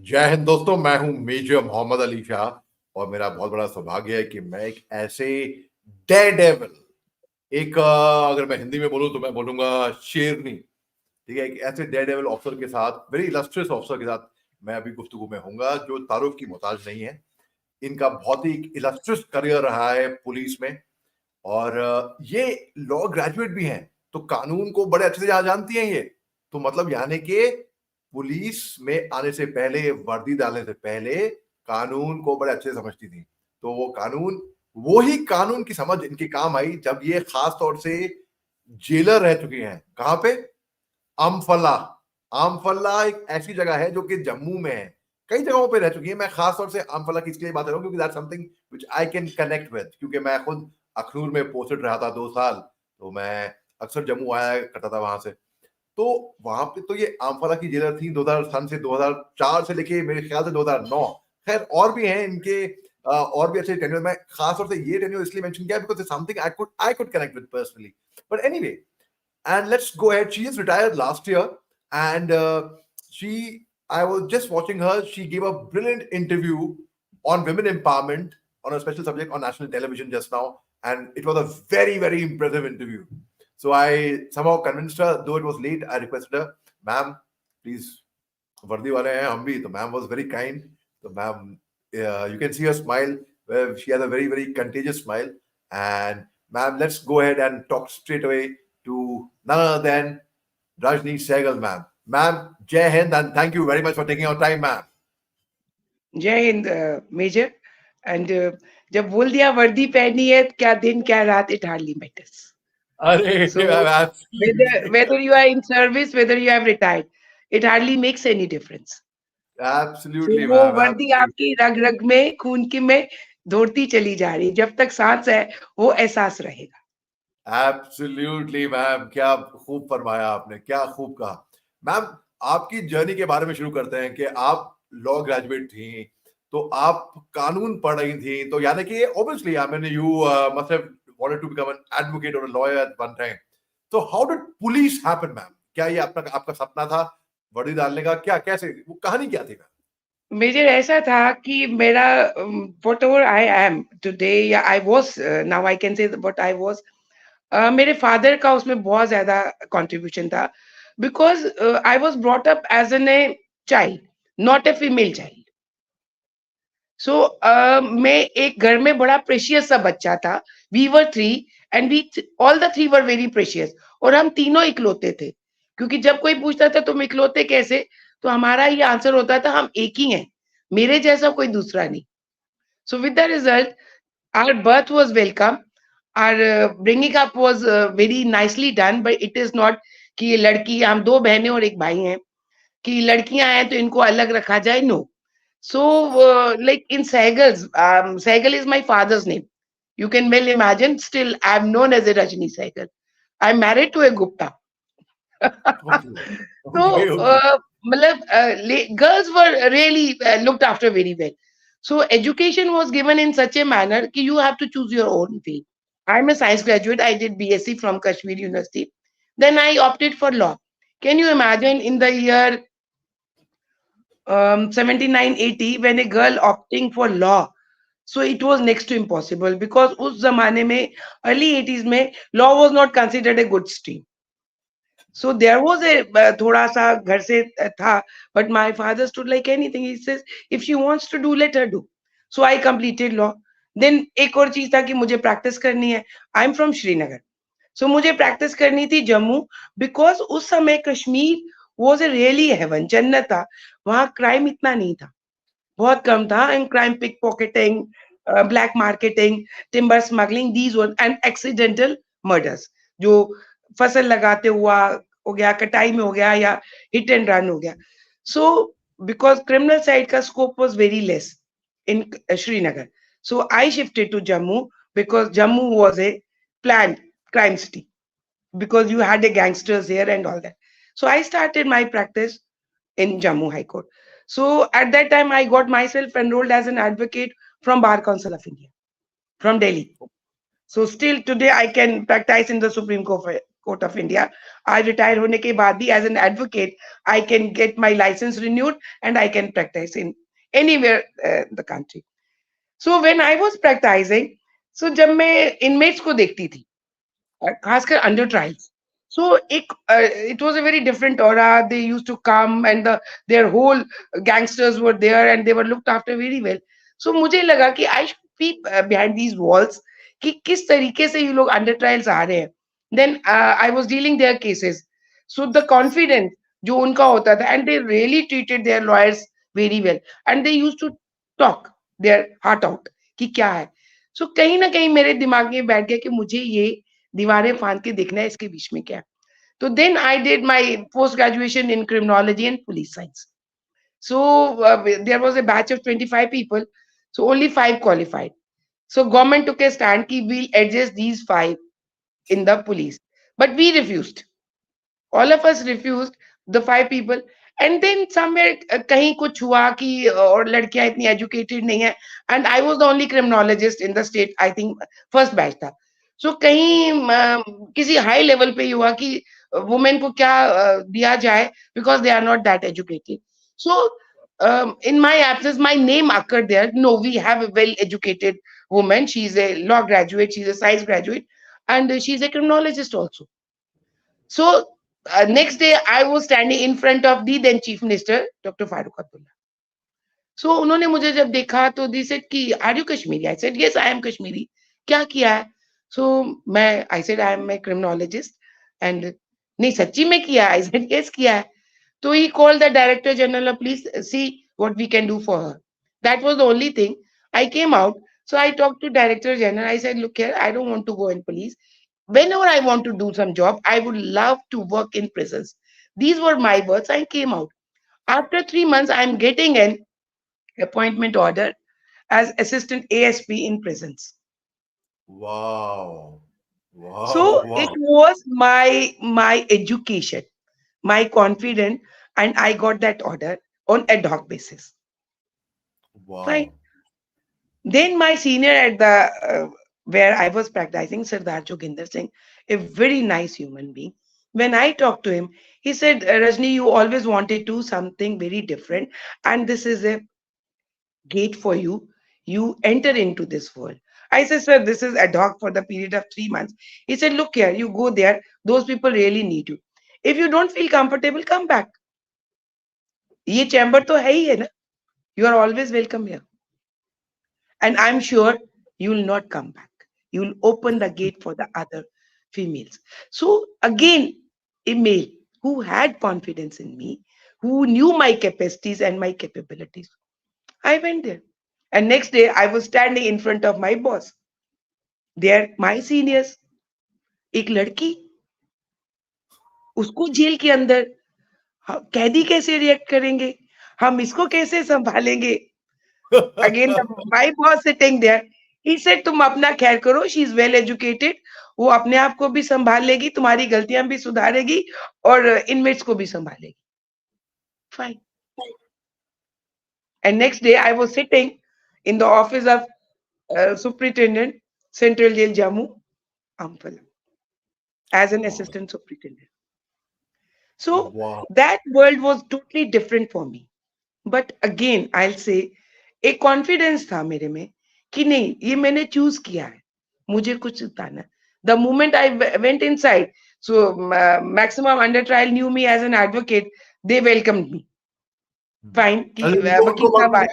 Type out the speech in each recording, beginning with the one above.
जय हिंद दोस्तों, मैं हूं मेजर मोहम्मद अली शाह और मेरा बहुत बड़ा सौभाग्य है कि मैं एक ऐसे डेयरडेविल, अगर मैं हिंदी में बोलूं तो मैं बोलूंगा शेरनी, ठीक है, एक ऐसे डेयरडेविल ऑफिसर के साथ, वेरी इलस्ट्रियस ऑफिसर के साथ मैं अभी गुफ्तगू में होऊंगा जो तारुफ की मोहताज नहीं है। इनका बहुत ही इलस्ट्रियस करियर रहा है पुलिस में और ये लॉ ग्रेजुएट भी हैं, तो कानून को बड़े अच्छे से जानती हैं ये। तो मतलब यानी कि पुलिस में आने से पहले, वर्दी डालने से पहले कानून को बड़े अच्छे से समझती थी। तो वो ही कानून की समझ इनके काम आई जब ये खास तौर से जेलर रह चुकी हैं। कहां पे? अम्फला। अम्फला एक ऐसी जगह है जो कि जम्मू में है, कई जगहों पे रह चुकी है। मैं खास तौर से अम्फला की इसलिए बात कर रहा हूँ क्योंकि that's something which I can connect with, क्योंकि मैं खुद अखनूर में पोस्टेड रहा था 2 साल, तो मैं अक्सर जम्मू आया करता था वहां से। तो वहां पे तो ये आमफाला की जेलर थी 2000 सन से 2004 से लेके मेरे ख्याल से 2009। खैर और भी हैं इनके और भी अच्छे टेन्योर। मैं खास तौर से ये टेन्योर इसलिए मेंशन किया because it's something I could connect with personally. But anyway, and let's go ahead. She is retired last year, and I was just watching her. She gave a brilliant interview on women empowerment on a special subject on national television just now, and it was a very, very impressive interview. So I somehow convinced her, though it was late. I requested her, ma'am, please, वर्दी वाले हैं हम भी, तो ma'am was very kind. So ma'am, you can see her smile, where she has a very, very contagious smile. And ma'am, let's go ahead and talk straight away to none other than Rajni Sehgal, ma'am. Ma'am, Jai Hind, and thank you very much for taking our time, ma'am. जय Hind major and जब बोल दिया वर्दी पहनी है क्या दिन क्या रात इट हार्डली मैटर्स अरे so absolutely, whether you are in service whether you have retired it hardly makes any difference so absolutely, वो ma'am, वर्दी absolutely. आपकी रग रग में खून की में दौड़ती चली जा रही है जब तक सांस है वो एहसास रहेगा एब्सोल्युटली मैम, क्या खूब फरमाया आपने, क्या खूब कहा। मैम, आपकी जर्नी के बारे में शुरू करते हैं कि आप लॉ ग्रेजुएट थी, तो आप कानून पढ़ रही थी, तो यानी कि obviously I mean you must have wanted to become an advocate और a lawyer at one time. तो how did police happen ma'am? क्या ये आपका सपना था वर्दी डालने का? क्या, कैसे, वो कहानी क्या थी मैम? मेजर ऐसा था कि मेरा whatever I am today या I was now I can say what I was मेरे फादर का उसमें बहुत ज्यादा कंट्रीब्यूशन था because I was brought up as an a child not a female child so मैं एक घर में बड़ा प्रेशियस सा बच्चा था we were three and we all the three were very precious और हम तीनों इकलौते थे क्योंकि जब कोई पूछता था तुम इकलौते कैसे तो हमारा ये आंसर होता था हम एक ही हैं मेरे जैसा कोई दूसरा नहीं so with the result our birth was welcome our bringing up was very nicely done but it is not कि ये लड़की हम दो बहनें और एक भाई हैं कि लड़कियां हैं तो इनको अलग रखा जाए no so like in Sehgal is my father's name you can well imagine still I'm known as a Rajni Sehgal I'm married to a Gupta Okay, so okay, okay. girls were really looked after very well so education was given in such a manner कि you have to choose your own way I'm a science graduate I did BSc from Kashmir University then I opted for law can you imagine in the year 7980 when a girl opting for law so it was next to impossible because उस जमाने में early 80s में law was not considered a good stream so there was a थोड़ा सा घर से था but my father stood like anything he says if she wants to do let her do so I completed law then एक और चीज था कि मुझे प्रैक्टिस करनी है I am from Srinagar so मुझे प्रैक्टिस करनी थी जम्मू बिकॉज उस समय Kashmir was a really heaven जन्नत था वहां क्राइम इतना नहीं था बहुत कम था and crime pickpocketing black marketing timber smuggling these one and accidental murders जो फसल लगाते हुआ हो गया कटाई में हो गया या हिट एंड रन हो गया सो बिकॉज क्रिमिनल साइड का scope was very less in Srinagar so I shifted to Jammu because Jammu was a plan crime city because you had the gangsters here and all that. So I started my practice in Jammu High Court. So at that time, I got myself enrolled as an advocate from Bar Council of India, from Delhi. So still today, I can practice in the Supreme Court court of India. आज retire होने के बाद भी as an advocate I can get my licence renewed and I can practise in anywhere the country. So when I was practising, so जब मैं inmates को देखती थी, खासकर under trials, so it was a very different aura. They used to come and their whole gangsters were there and they were looked after very well. So मुझे लगा कि I should be behind these walls कि किस तरीके से ये लोग under trials आ रहे हैं. Then I was dealing their cases, so the confidence जो उनका होता था, and they really treated their lawyers very well and they used to talk their heart out कि क्या है. So कहीं ना कहीं मेरे दिमाग में बैठ गया कि मुझे ये दीवारें फांद के देखना है इसके बीच में क्या है. तो then I did my post graduation in criminology and police science. So there was a batch of 25 people, so only 5 qualified. So government took a stand कि we'll adjust these 5 in the police, but we refused. All of us refused, the 5 people. And then somewhere कहीं कुछ हुआ कि और लड़कियां इतनी educated नहीं है, and I was the only criminologist in the state. I think first batch था. So कहीं किसी हाई लेवल पे ही हुआ कि वुमेन को क्या दिया जाए, because they are not that educated. So in my absence, my name occurred there. No, we have a well educated woman. She's a law graduate, she's a science graduate, and she's a criminologist also. So next day, I was standing in front of the then Chief Minister, Dr. Farooq Abdullah. So उन्होंने मुझे जब देखा तो they said कि are you Kashmiri? I said yes, I am Kashmiri. क्या किया है? So I said I am a criminologist and नहीं सच्ची में किया. I said yes किया है. So he called the Director General of Police, see what we can do for her. That was the only thing. I came out. So I talked to Director General. I said, look here, I don't want to go in police. Whenever I want to do some job, I would love to work in prisons. These were my words. I came out. After 3 months, I'm getting an appointment order as assistant ASP in prisons. Wow. Wow. So it Wow. was my education, my confidence, and I got that order on ad hoc basis. Fine. Wow. Then my senior at the where I was practicing, Sardar Joginder Singh, a very nice human being. When I talked to him, he said, Rajni, you always wanted to do something very different, and this is a gate for you. You enter into this world. I said, sir, this is ad hoc for the period of 3 months. He said, look here, you go there. Those people really need you. If you don't feel comfortable, come back. ये chamber तो है ही है ना. You are always welcome here. And I'm sure you will not come back. You will open the gate for the other females. So again, a male who had confidence in me, who knew my capacities and my capabilities. I went there. And next day, I was standing in front of my boss. They are my seniors. एक लड़की, उसको jail के अंदर कैदी कैसे react करेंगे, हम इसको कैसे संभालेंगे. Again, my boss sitting there, he said, तुम अपना खैर करो, she is well educated, वो अपने आप को भी संभाल लेगी, तुम्हारी गलतियां भी सुधारेगी और इनमेट्स को भी संभालेगी. Fine. And next day, I was sitting in the office of Superintendent, Central Jail Jammu, Ampala, as an assistant superintendent. So Wow. that world was totally different for me. But again, I'll say, एक confidence था मेरे में कि नहीं, ये मैंने choose किया है, मुझे कुछ उतारना. The moment I went inside, so maximum under trial knew me as an advocate. They welcomed me. Fine. कि वकील साहब आए.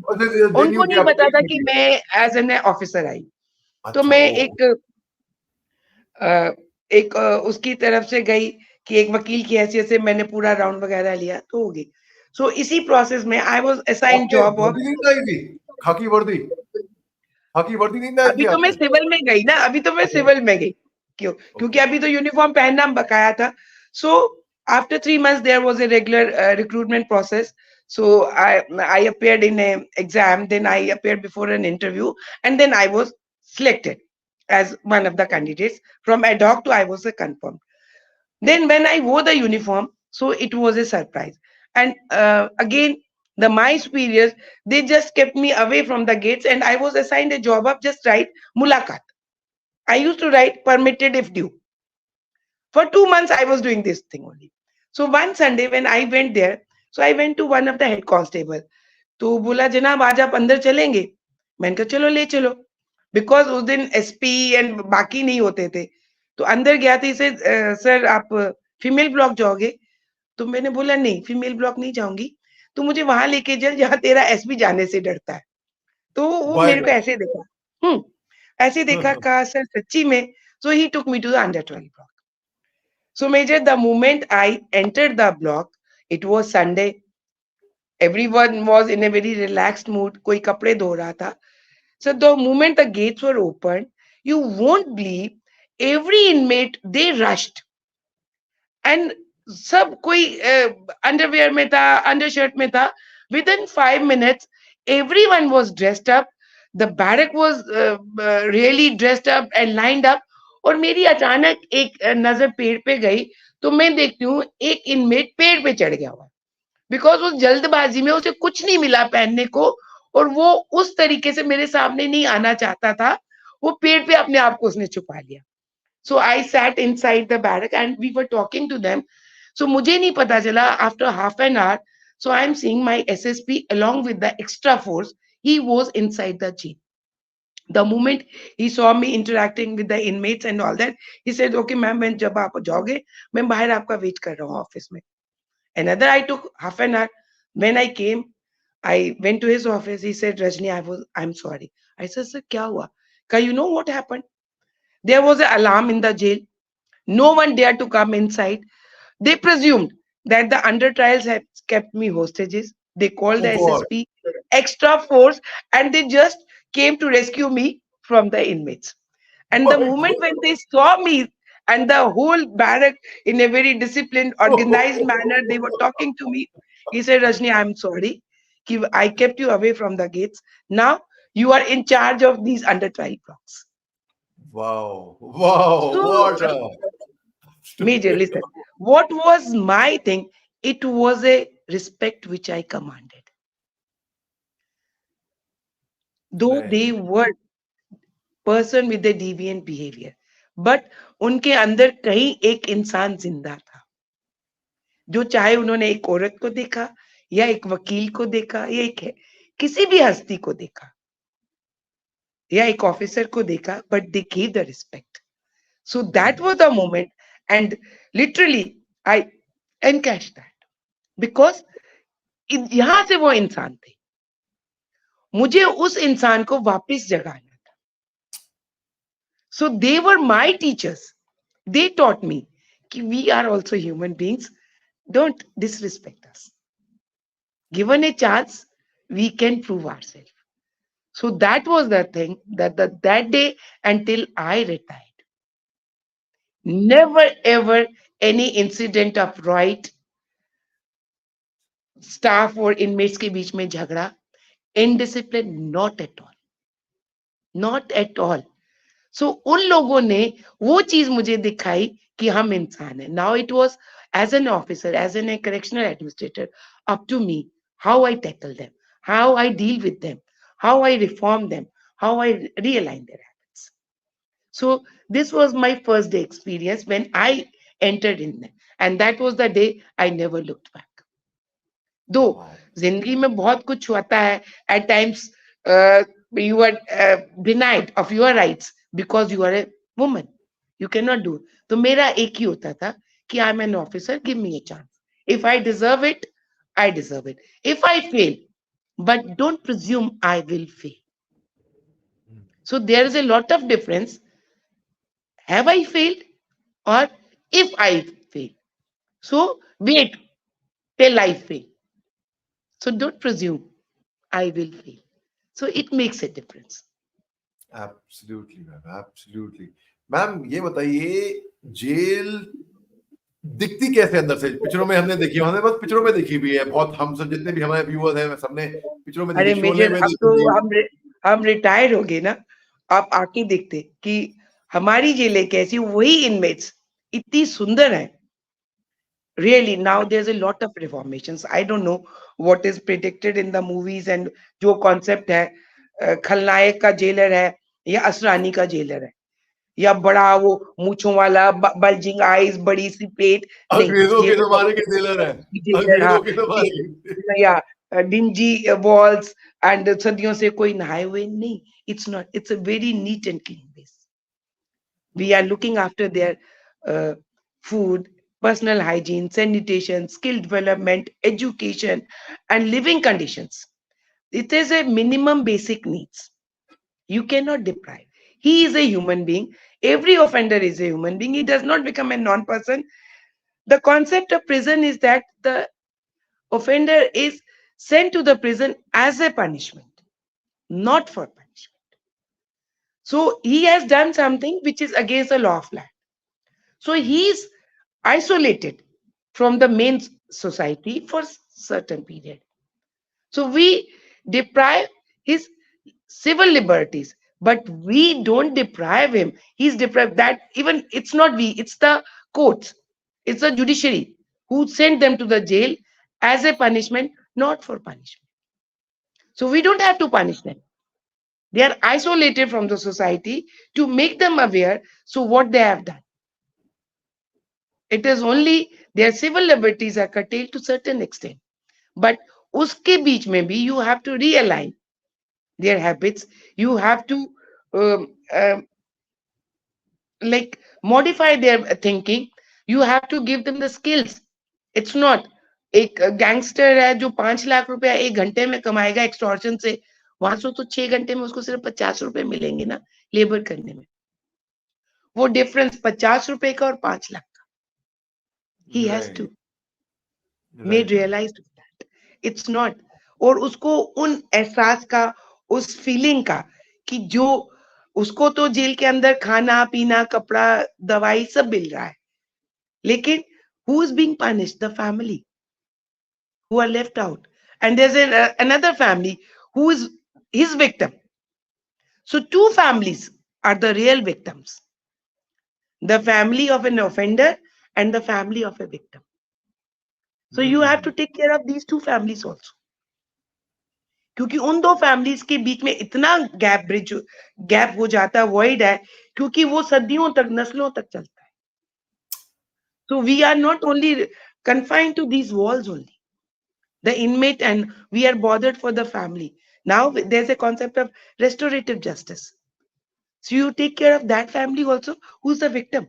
उनको नहीं पता था कि मैं एज एन ऑफिसर आई. तो मैं एक उसकी तरफ से गई कि एक वकील की हैसियत से मैंने पूरा राउंड वगैरह लिया तो हो गई. सो इसी प्रोसेस में I was assigned job of खाकी वर्दी नहीं डाल अभी तो मैं सिविल में गई ना, अभी तो मैं सिविल में गई. क्यों? क्योंकि अभी तो यूनिफॉर्म पहनना बकाया था. So after 3 months there was a regular recruitment process. So I appeared in an exam, then I appeared before an interview, and then I was selected as one of the candidates. From ad hoc to I was a confirmed. Then when I wore the uniform, so it was a surprise. And again, my superiors, they just kept me away from the gates, and I was assigned a job of just write mulakat. I used to write permitted if due. For 2 months, I was doing this thing only. So one Sunday when I went there, so I went to one of the head constable. तो बोला जनाब आज आप अंदर चलेंगे? मैंने कहा चलो ले चलो, बिकॉज उस दिन एसपी एंड बाकी नहीं होते थे. तो अंदर गया था, इसे सर आप फीमेल ब्लॉक जाओगे? तो मैंने बोला नहीं, फीमेल ब्लॉक नहीं जाऊंगी, तो मुझे वहां लेके चल जहाँ तेरा एसपी जाने से डरता है. तो वो वाई मेरे को ऐसे देखा, हम्म ऐसे देखा, नॉट? कहा सर सच्ची में? So he took me to the under 12 block. So Major, the moment I entered the block, it was Sunday. Everyone was in a very relaxed mood. कोई कपड़े धो रहा था. So the moment the gates were opened, you won't believe, every inmate they rushed. And सब कोई underwear में था, undershirt में था. Within 5 minutes, everyone was dressed up. The barrack was really dressed up and lined up. और मेरी अचानक एक नजर पेड़ पे गई, तो मैं देखती हूँ एक इनमेट पेड़ पे चढ़ गया हुआ, बिकॉज उस जल्दबाजी में उसे कुछ नहीं मिला पहनने को, और वो उस तरीके से मेरे सामने नहीं आना चाहता था. वो पेड़ पे अपने आप को उसने छुपा लिया. So I sat inside the barrack and we were talking to them. So मुझे नहीं पता चला, after half an hour, so I am seeing my SSP along with the extra force. He was inside the jeep. The moment he saw me interacting with the inmates and all that, he said, "Okay, ma'am, when जब आप जाओगे, मैं बाहर आपका wait कर रहा हूँ office में." Another, I took half an hour. When I came, I went to his office. He said, "Rajni, I'm sorry." I said, "Sir, क्या हुआ?" Ka, you know what happened? There was an alarm in the jail. No one dared to come inside. They presumed that the under trials had kept me hostages. They called Oh the God. SSP, extra force, and they just came to rescue me from the inmates. And the My moment when they saw me and the whole barrack in a very disciplined, organized God. manner, they were talking to me. He said, Rajni, I'm sorry. I kept you away from the gates. Now you are in charge of these under trial blocks. Wow. Wow. So, What a Major, story. listen, what was my thing? It was a respect which I commanded. Though they Right. were person with a deviant behavior, but उनके अंदर कहीं एक इंसान जिंदा था, जो चाहे उन्होंने एक औरत को देखा, या एक वकील को देखा, या एक किसी भी हस्ती को देखा, या एक ऑफिसर को देखा, but they gave the respect. So that was the moment, and literally I encashed that, because यहां से वो इंसान थे, मुझे उस इंसान को वापस जगाना था. So they were my teachers. They taught me कि we are also human beings. Don't disrespect us. Given a chance, we can prove ourselves. So that was the thing, that day until I retired. Never ever any incident of right, staff or inmates के बीच में झगड़ा, indiscipline, not at all. Not at all. सो उन लोगों ने वो चीज मुझे दिखाई कि हम इंसान हैं. Now it was as an officer, as an a correctional administrator, up to me how I tackle them, how I deal with them, how I reform them, how I realign their habits. So this was my first day experience when I entered in them, and that was the day I never looked back. दो Wow. जिंदगी में बहुत कुछ होता है. At times you are denied of your rights because you are a woman. You cannot do. तो मेरा एक ही होता था कि I am an officer, give me a chance. If I deserve it, I deserve it. If I fail, but don't presume I will fail. So there is a lot of difference. Have I failed or if I fail? So wait till I fail. So don't presume I will fail. So it makes a difference. Absolutely ma'am, absolutely. Ma'am ये बताइए, jail दिखती कैसे अंदर से? पिक्चरों में हमने देखी, हमने बस पिक्चरों में देखी भी है बहुत. हम सब जितने भी हमारे व्यूअर्स हैं सबने पिक्चरों में देखी, अरे शोले मेजर, में अब देखी तो थी. हम रिटायर हो गए ना. आप आके देखते कि हमारी जेलें कैसी, वही इनमेट्स इतनी सुंदर है. Really, now there's a lot of reformations. I don't know what is predicted in the movies and जो concept है, खलनायक का जेलर है या असरानी का जेलर है. या बड़ा वो मूछों वाला बल्जिंग आईज, बड़ी सी पेट, नहीं, अंग्रेजों ये के तो जमाने के बहुत जेलर है, जेलर, हाँ, अंग्रेजों के कि जमाने के। या डिंजी वॉल्स एंड सदियों से कोई नहाए हुए नहीं. It's not, it's a very neat and clean base. We are okay, looking after their food, personal hygiene, sanitation, skill development, education, and living conditions. It is a minimum basic needs. You cannot deprive. He is a human being. Every offender is a human being. He does not become a non person. The concept of prison is that the offender is sent to the prison as a punishment, not for punishment. So he has done something which is against the law of land. So he is isolated from the main society for certain period. So we deprive his civil liberties, but we don't deprive him. He's deprived that, even it's not we, it's the courts, it's the judiciary who sent them to the jail as a punishment, not for punishment. So we don't have to punish them. They are isolated from the society to make them aware. So what they have done, it is only their civil liberties are curtailed to certain extent. But uske beech mein bhi you have to realign their habits. You have to um, um, like modify their thinking. You have to give them the skills. It's not एक gangster है जो 5 लाख रुपया 1 घंटे में कमाएगा extortion से, वहां से तो 6 घंटे में उसको सिर्फ 50 रुपए मिलेंगे ना लेबर करने में. वो डिफरेंस 50 रुपए का और 5 लाख का. He has right, to made right ma'am. realized that it's not. और उसको उन एहसास का, उस फीलिंग का कि जो उसको तो जेल के अंदर खाना पीना कपड़ा दवाई सब मिल रहा है, लेकिन who is being punished? The family who are left out, and there's another family who is his victim. So two families are the real victims: the family of an offender and the family of a victim. So you have to take care of these two families also. क्योंकि उन दो families के बीच में इतना gap हो जाता है, void है, क्योंकि वो सदियों तक नस्लों तक चलता है. So we are not only confined to these walls only, the inmate, and we are bothered for the family. Now there's a concept of restorative justice. So you take care of that family also who's the victim.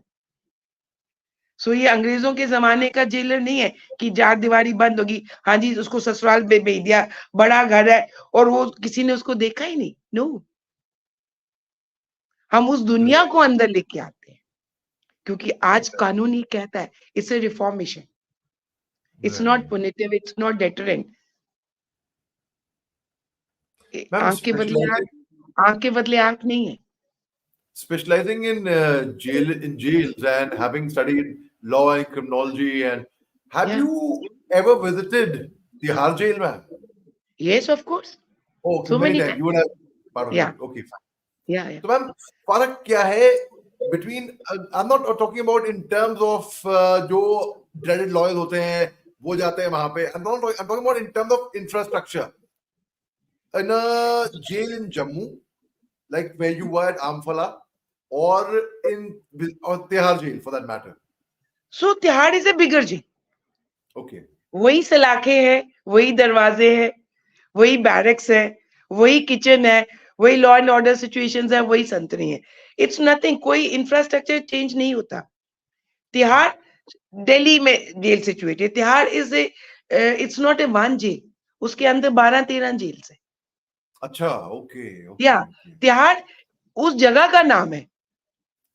सो ये अंग्रेजों के जमाने का jailer नहीं है कि चार दीवारी बंद होगी, हाँ जी उसको ससुराल में भेज दिया, बड़ा घर है और वो किसी ने उसको देखा ही नहीं. नो, हम उस दुनिया को अंदर लेके आते हैं, क्योंकि आज कानून ही कहता है it's a reformation, it's not पुनिटिव, it's not deterrent. Ma'am आंख के बदले आंख, आंख के बदले आंख नहीं है. specializing in jails and having studied law and criminology, and have Yeah. you ever visited Tihar jail, ma'am? Yes, of course. Oh, okay, So many many times times. you would have part of Yeah. it. Okay, fine. Yeah. Yeah. So, ma'am, फर्क क्या है between I'm not talking about in terms of जो dreaded lawyers होते हैं वो जाते हैं वहां पे. I'm talking about in terms of infrastructure. In a jail in Jammu, like where you were at Amphala, or in or Tihar jail for that matter. So Tihar is a bigger jail. Okay. वही सलाखें हैं, वही दरवाजे हैं, वही barracks है, वही kitchen है, वही लॉ एंड ऑर्डर सिचुएशंस है, वही संतरी है. इट्स नथिंग, कोई इंफ्रास्ट्रक्चर चेंज नहीं होता. तिहाड़ दिल्ली में jail situated. Tihar is a, it's not a one jail, उसके अंदर 12-13 जेल्स है. अच्छा, ओके या ओके ओके. तिहाड़ उस जगह का नाम है.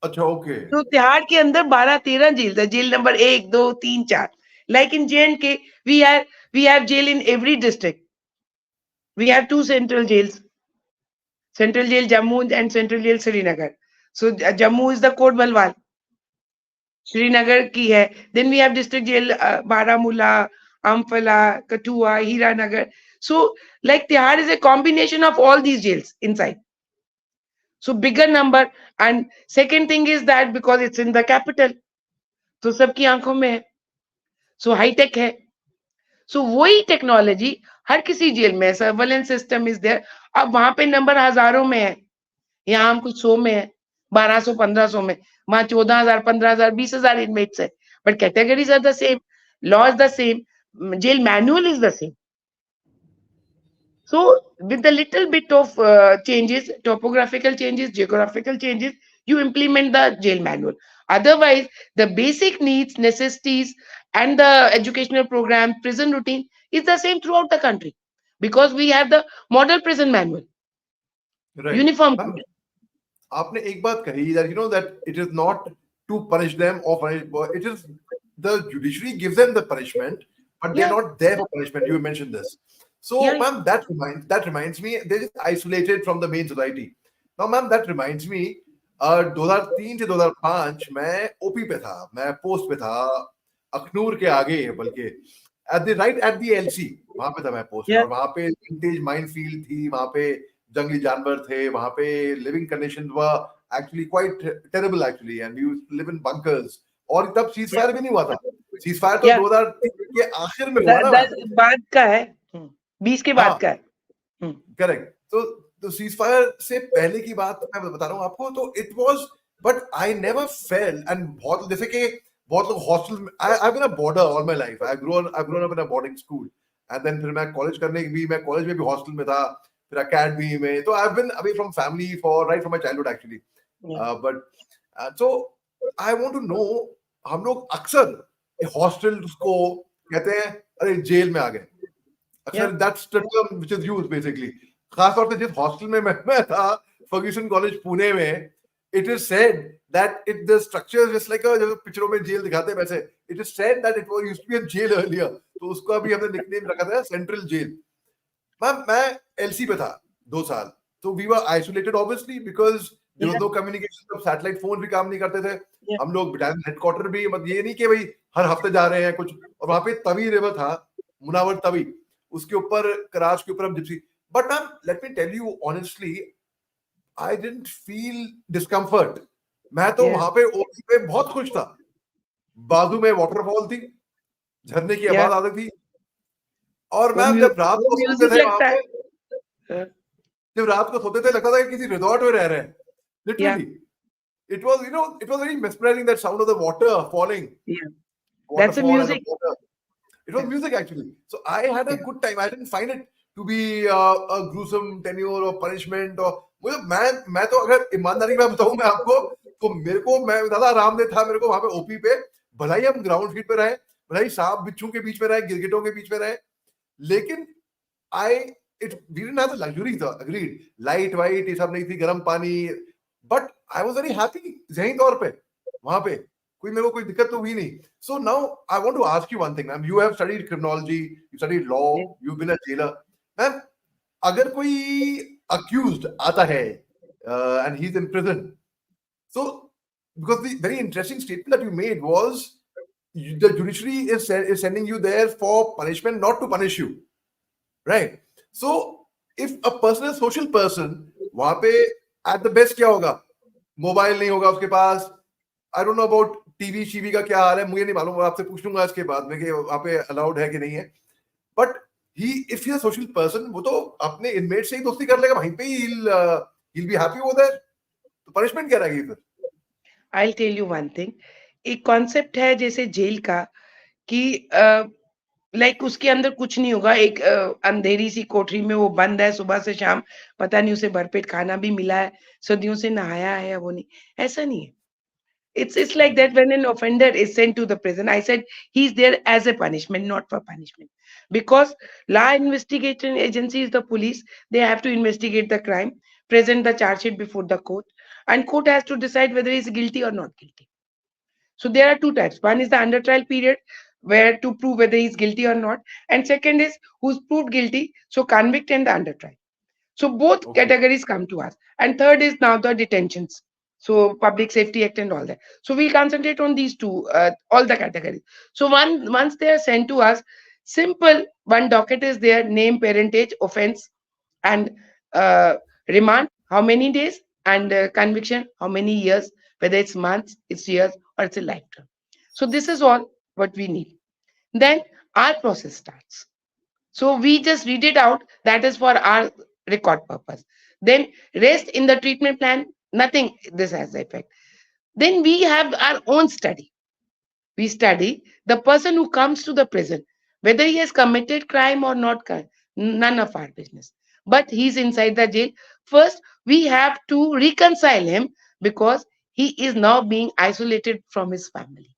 अच्छा, ओके. तो तिहाड़ के अंदर 12-13 जेल है. Jail number 1, 2, 3, 4. Like in JNK, we have jail in every district. We have two central jails, Central Jail Jammu and Central Jail Srinagar. So Jammu is the Court Balwal, Srinagar ki hai. Then we have district jail Baramulla, Amphala, Kathua, Hiranagar. So like Tihar is a combination of all these jails inside. So bigger number. And second thing is that because it's in the capital, तो सबकी आंखों में है, सो high tech है. सो वही technology हर किसी jail में, surveillance system is there. अब वहां पे नंबर हजारों में है, यहाँ हम कुछ 100 में है. 1200 1500 में, वहां 14,000 15,000 20,000 इनमेट्स है, but categories are the same, law is the same, jail manual is the same. So with a little bit of changes, topographical changes, geographical changes, you implement the jail manual. Otherwise, the basic needs, necessities, and the educational program, prison routine is the same throughout the country, because we have the model prison manual, right uniform. Ma'am, आपने एक बात कही that you know that it is not to punish them or punish, it is the judiciary gives them the punishment, but they are Yeah, not there for punishment. You mentioned this. So, yeah, ma'am, that reminds me, they're just isolated from the main society. Now, ma'am, that reminds me, 2003 से 2005 मैं OP पे था, मैं post पे था, अखनूर के आगे, बल्कि एट द एलसी, वहां पे था मैं पोस्ट पे, yeah, और वहां पे विंटेज माइन फील्ड थी, वहां पे जंगली जानवर थे, वहां पे living conditions were actually quite terrible actually, and you live in bunkers. और तब सीज yeah, फायर भी नहीं हुआ था. सीज फायर तो yeah. 2003 के आखिर में हुआ ना मैम. बाद का है, 20 के बाद हाँ, का है. करेक्ट. तो सीज फायर से पहले की बात मैं बता रहा हूँ आपको. तो it was, but I never fail, and बहुत जैसे कि बहुत लोग hostel, I been a border all my life. I grown up in a boarding school, and then फिर मैं कॉलेज करने भी, मैं कॉलेज में भी हॉस्टल में था, फिर अकेडमी में. तो I have been away from family for right from my childhood actually. Yeah, but so I want to know, हम लोग अक्सर हॉस्टल्स को कहते हैं अरे जेल में आ गए. yeah, अक्सर that's the term which is used basically. खासतौर पे जिस हॉस्टल में मैं था, फर्ग्यूसन कॉलेज पुणे में, it is said that it the structure just like जैसे पिक्चरों में जेल दिखाते हैं वैसे. It is said that it was used to be a jail earlier. तो उसका भी हमने निकनेम रखा था सेंट्रल जेल. मैम, मैं एलसी पे था 2 साल. तो we were isolated obviously because there was yeah, no communication. Satellite phone भी काम नहीं करते थे. yeah, हम लोग बटालियन हेडक्वार्टर भी, मतलब ये नहीं कि भाई हर हफ्ते जा रहे हैं कुछ. और वहां पे तवी रिवर था, मुनावर तवी, उसके ऊपर, कराच के ऊपर हम gypsy. But ma'am, let me tell you honestly, I didn't feel discomfort. मैं तो yeah, वहां पे ओपी पे बहुत खुश था. बाजू में वाटरफॉल थी, झरने की yeah. आवाज आती थी. और वो मैम, जब रात वो को सोते म्यूजिक थे वहां लगता पे, है. जब रात को सोते थे लगता था कि किसी रिजॉर्ट में रह रहे हैं, Yeah, literally. It was, it was very mesmerizing, that sound of the water falling, yeah. That's a waterfall and the music. water. It was Yeah, music actually. So I had a yeah, good time. I didn't find it to be a gruesome tenure or punishment. और मुझे, मैं तो अगर ईमानदारी में बताऊं मैं आपको, तो मेरे को, मैं ज्यादा आरामदेह था मेरे को वहां पे ओपी पे. भला ही हम ग्राउंड फीट पे रहे, भला ही सांप बिच्छू के बीच में रहे, गिरगिटों के बीच में रहे, लेकिन I it we didn't have the luxury. था अग्रीड, लाइट वाइट ये सब नहीं थी, गर्म पानी. But I was very happy जहीं तौर पे वहां पे. कोई मेरे को कोई दिक्कत तो हुई नहीं. So now I want to ask you one thing ma'am. You have studied criminology, you studied law, yeah, you been a jailer. Ma'am, अगर कोई अक्यूज्ड आता है and he is in prison, so because the very interesting statement that you made was, the judiciary is sending you there for punishment, not to punish you. Right? So if a person is social person, वहां पे at the best क्या होगा? Mobile नहीं होगा उसके पास. I don't know about TV शीवी का क्या हाल है, मुझे नहीं मालूम, आपसे पूछ लूंगा इसके बाद में कि वहां पे अलाउड है कि नहीं है. But he, if he social person, वो तो अपने इनमेट से ही दोस्ती कर लेगा, वहीं पे ही he'll be happy over there. तो पनिशमेंट क्या रहेगी फिर? I'll tell you one thing. एक कॉन्सेप्ट है जैसे जेल का, कि लाइक उसके अंदर कुछ नहीं होगा, एक अंधेरी सी कोठरी में वो बंद है सुबह से शाम, पता नहीं उसे भरपेट खाना भी मिला है, सदियों से नहाया है या वो नहीं, ऐसा नहीं है. It's like that when an offender is sent to the prison. I said he's there as a punishment, not for punishment. Because law investigation agency is the police. They have to investigate the crime, present the charge sheet before the court, and court has to decide whether he's guilty or not guilty. So there are two types. One is the under trial period, where to prove whether he's guilty or not, and second is who's proved guilty, so convict and the under trial. So both Okay. categories come to us. And third is now the detentions. So Public Safety Act and all that. So we'll concentrate on these two, all the categories. So once they are sent to us, simple one docket is there: name, parentage, offense, and remand how many days, and conviction how many years, whether it's months, it's years, or it's a lifetime. So this is all what we need. Then our process starts. So we just read it out. That is for our record purpose. Then rest in the treatment plan. Nothing this has effect. Then we have our own study. We study the person who comes to the prison, whether he has committed crime or not, none of our business. But he's inside the jail. First, we have to reconcile him because he is now being isolated from his family.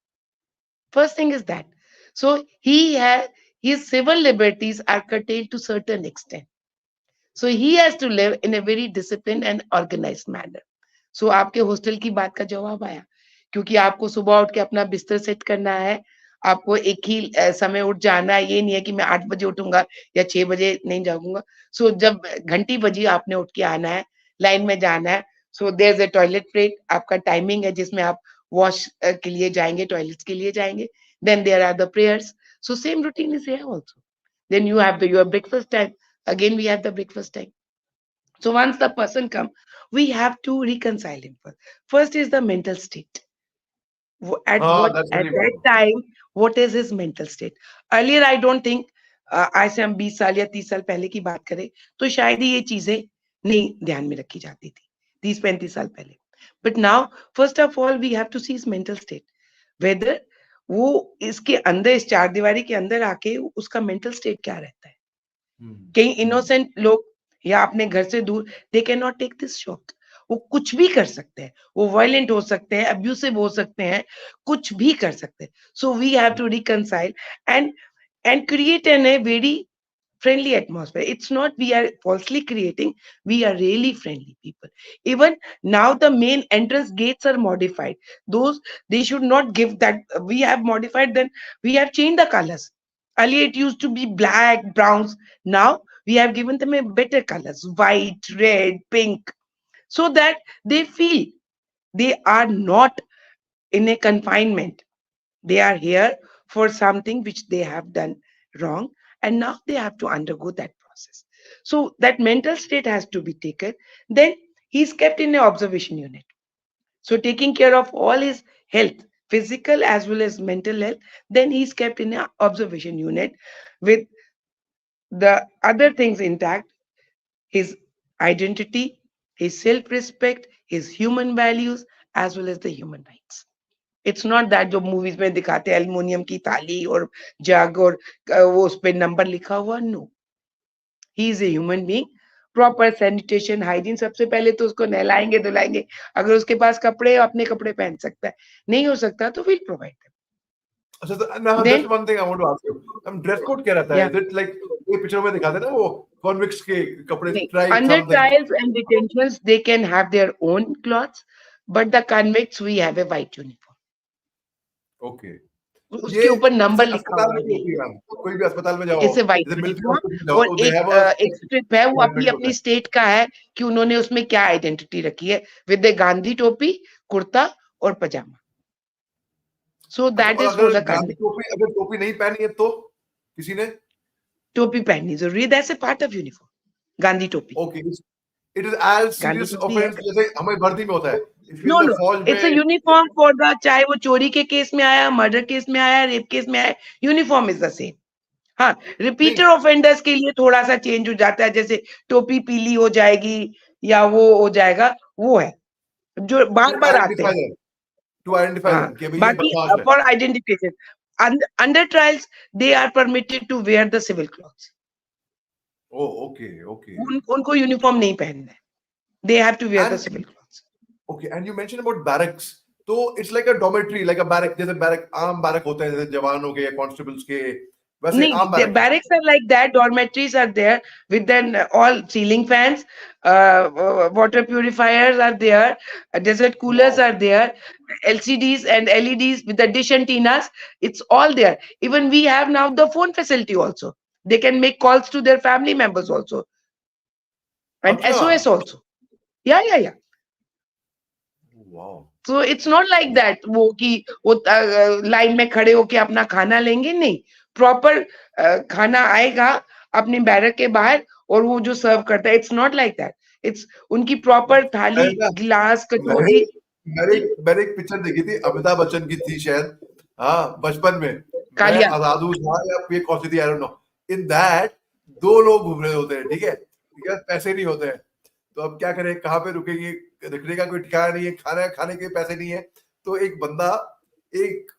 First thing is that. So his civil liberties are curtailed to certain extent. So he has to live in a very disciplined and organized manner. So आपके hostel की बात का जवाब आया, क्योंकि आपको सुबह उठ के अपना बिस्तर सेट करना है, आपको एक ही समय उठ जाना है, ये नहीं है कि मैं 8 बजे उठूंगा या 6 बजे नहीं जागूंगा. सो जब घंटी बजी आपने उठ के आना है, लाइन में जाना है. So there is a toilet break, आपका टाइमिंग है जिसमें आप वॉश के लिए जाएंगे, टॉयलेट्स के लिए जाएंगे. Then there are the prayers. So same routine is here also. Then you have your breakfast time. Again, we have the breakfast time. So once the person come, we have to reconcile him first. First is the mental state. हाँ, that's At very that important. time, what is his mental state? Earlier, I don't think आज से हम 20 साल या 30 साल पहले की बात करें तो शायद ही ये चीजें नहीं ध्यान में रखी जाती थी 30-35 साल पहले. But now, first of all, we have to see his mental state. Whether वो इसके अंदर, इस चार दीवारी के अंदर आके उसका मेंटल स्टेट क्या रहता है. कई इनोसेंट लोग या अपने घर से दूर, they can not take this shock. वो कुछ भी कर सकते हैं, वो वायलेंट हो सकते हैं, अब्यूसिव हो सकते हैं, कुछ भी कर सकते हैं. So we have to reconcile and create an a very friendly atmosphere. It's not we are falsely creating, we are really friendly people. Even now the main entrance gates are modified. Those, they should not give that. We have modified, then we have changed the colors. Earlier it used to be black, browns. Now we have given them a better colors, white, red, pink, so that they feel they are not in a confinement. They are here for something which they have done wrong, and now they have to undergo that process. So that mental state has to be taken. Then he's kept in an observation unit. So taking care of all his health, physical as well as mental health, then he's kept in an observation unit with the other things intact: his identity, his self-respect, his human values, as well as the human rights. It's not that जो movies में दिखाते हैं aluminium की थाली और जग और वो उस पे नंबर लिखा हुआ. No, he is a human being. Proper sanitation, hygiene. सबसे पहले तो उसको नहलाएंगे धुलाएंगे. अगर उसके पास कपड़े, अपने कपड़े पहन सकता है, नहीं हो सकता तो विल प्रोवाइड. अच्छा, तो now then that's one thing I want to ask you. Dress code क्या रहता है? या Is it like ये पिक्चर में दिखाते हैं ना वो कॉन्विक्ट्स के कपड़े, नहीं, stripe under something? Trials and detentions they can have their own clothes, but the convicts we have a white uniform. Okay. उसके ये ऊपर जैसे नंबर लिखा अस्पताल हुआ में है. भी होती है मैम, कोई भी अस्पताल में जाओ, इट्स ए वाइट जैसे मिलिट्री यूनिफॉर्म. हॉस्पिटल जाओ और तो दे हैव अ एक स्ट्रिप है, वो अपनी अमेंडमेंट होता अपनी है. स्टेट का है कि उन्होंने उसमें क्या आइडेंटिटी रखी है, विद द गांधी टोपी, कुर्ता और पजामा. सो अच्छा, दैट और इज फॉर अगर द गांधी कन्विक्ट. टोपी, अगर टोपी नहीं पहनी है तो किसी ने? टोपी पहननी जरूरी है. That's a part of uniform. Gandhi टोपी, okay. It is as Gandhi serious टोपी है. ऑफेंस जैसे हमारी भर्ती में होता है. If in no the no, फौज इट्स अ में यूनिफॉर्म फॉर द, चाहे वो चोरी के केस में आया, मर्डर केस में आया, रेप केस में आया, यूनिफॉर्म इज द सेम. हाँ, नहीं. रिपीटर ऑफेंडर्स के लिए थोड़ा सा चेंज हो जाता है, जैसे टोपी पीली हो जाएगी या वो हो जाएगा, वो है जो बार टू बार आते आइडेंटिफाई हैं. देम, टू आइडेंटिफाई हाँ, देम कि भाई ये बाकी बदमाश है. For identification under trials they are permitted to wear the civil clothes. Oh okay okay. उनको यूनिफॉर्म नहीं पहनना है. They have to wear the and civil clothes. Okay, and you mention about barracks. तो it's like a dormitory, like a barrack, जैसे barrack आम barrack होते हैं जैसे जवानों के या कांस्टेबल्स के, वैसे नहीं, आम the बैरक है. barracks are like that. Dormitories are there with then all ceiling fans, water purifiers are there, desert coolers wow. are there, LCDs and LEDs with the dish antennas. It's all there. Even we have now the phone facility also. They can make calls to their family members also, and अच्छा. SOS also. Yeah, yeah, yeah. Wow. So it's not like that वो कि वो line में खड़े होके अपना खाना लेंगे. नहीं, प्रॉपर खाना आएगा अपने बैरक के बाहर और वो जो सर्व करता है. It's not like that. It's उनकी प्रॉपर थाली, मैंने गिलास, मैंने कटोरी. मैंने मैंने एक पिक्चर देखी थी, अमिताभ बच्चन की थी शायद, हाँ, बचपन में. मैं कालिया. आजादू था या ये कौन सी थी, आई डोंट नो. इन दैट दो लोग घूम रहे होते हैं, ठीक है, पैसे नहीं होते हैं. तो अब क्या करें, कहाँ पे रुकेंगे, रुकने का कोई ठिकाना नहीं है, खाना खाने के पैसे नहीं है। तो एक बंदा एक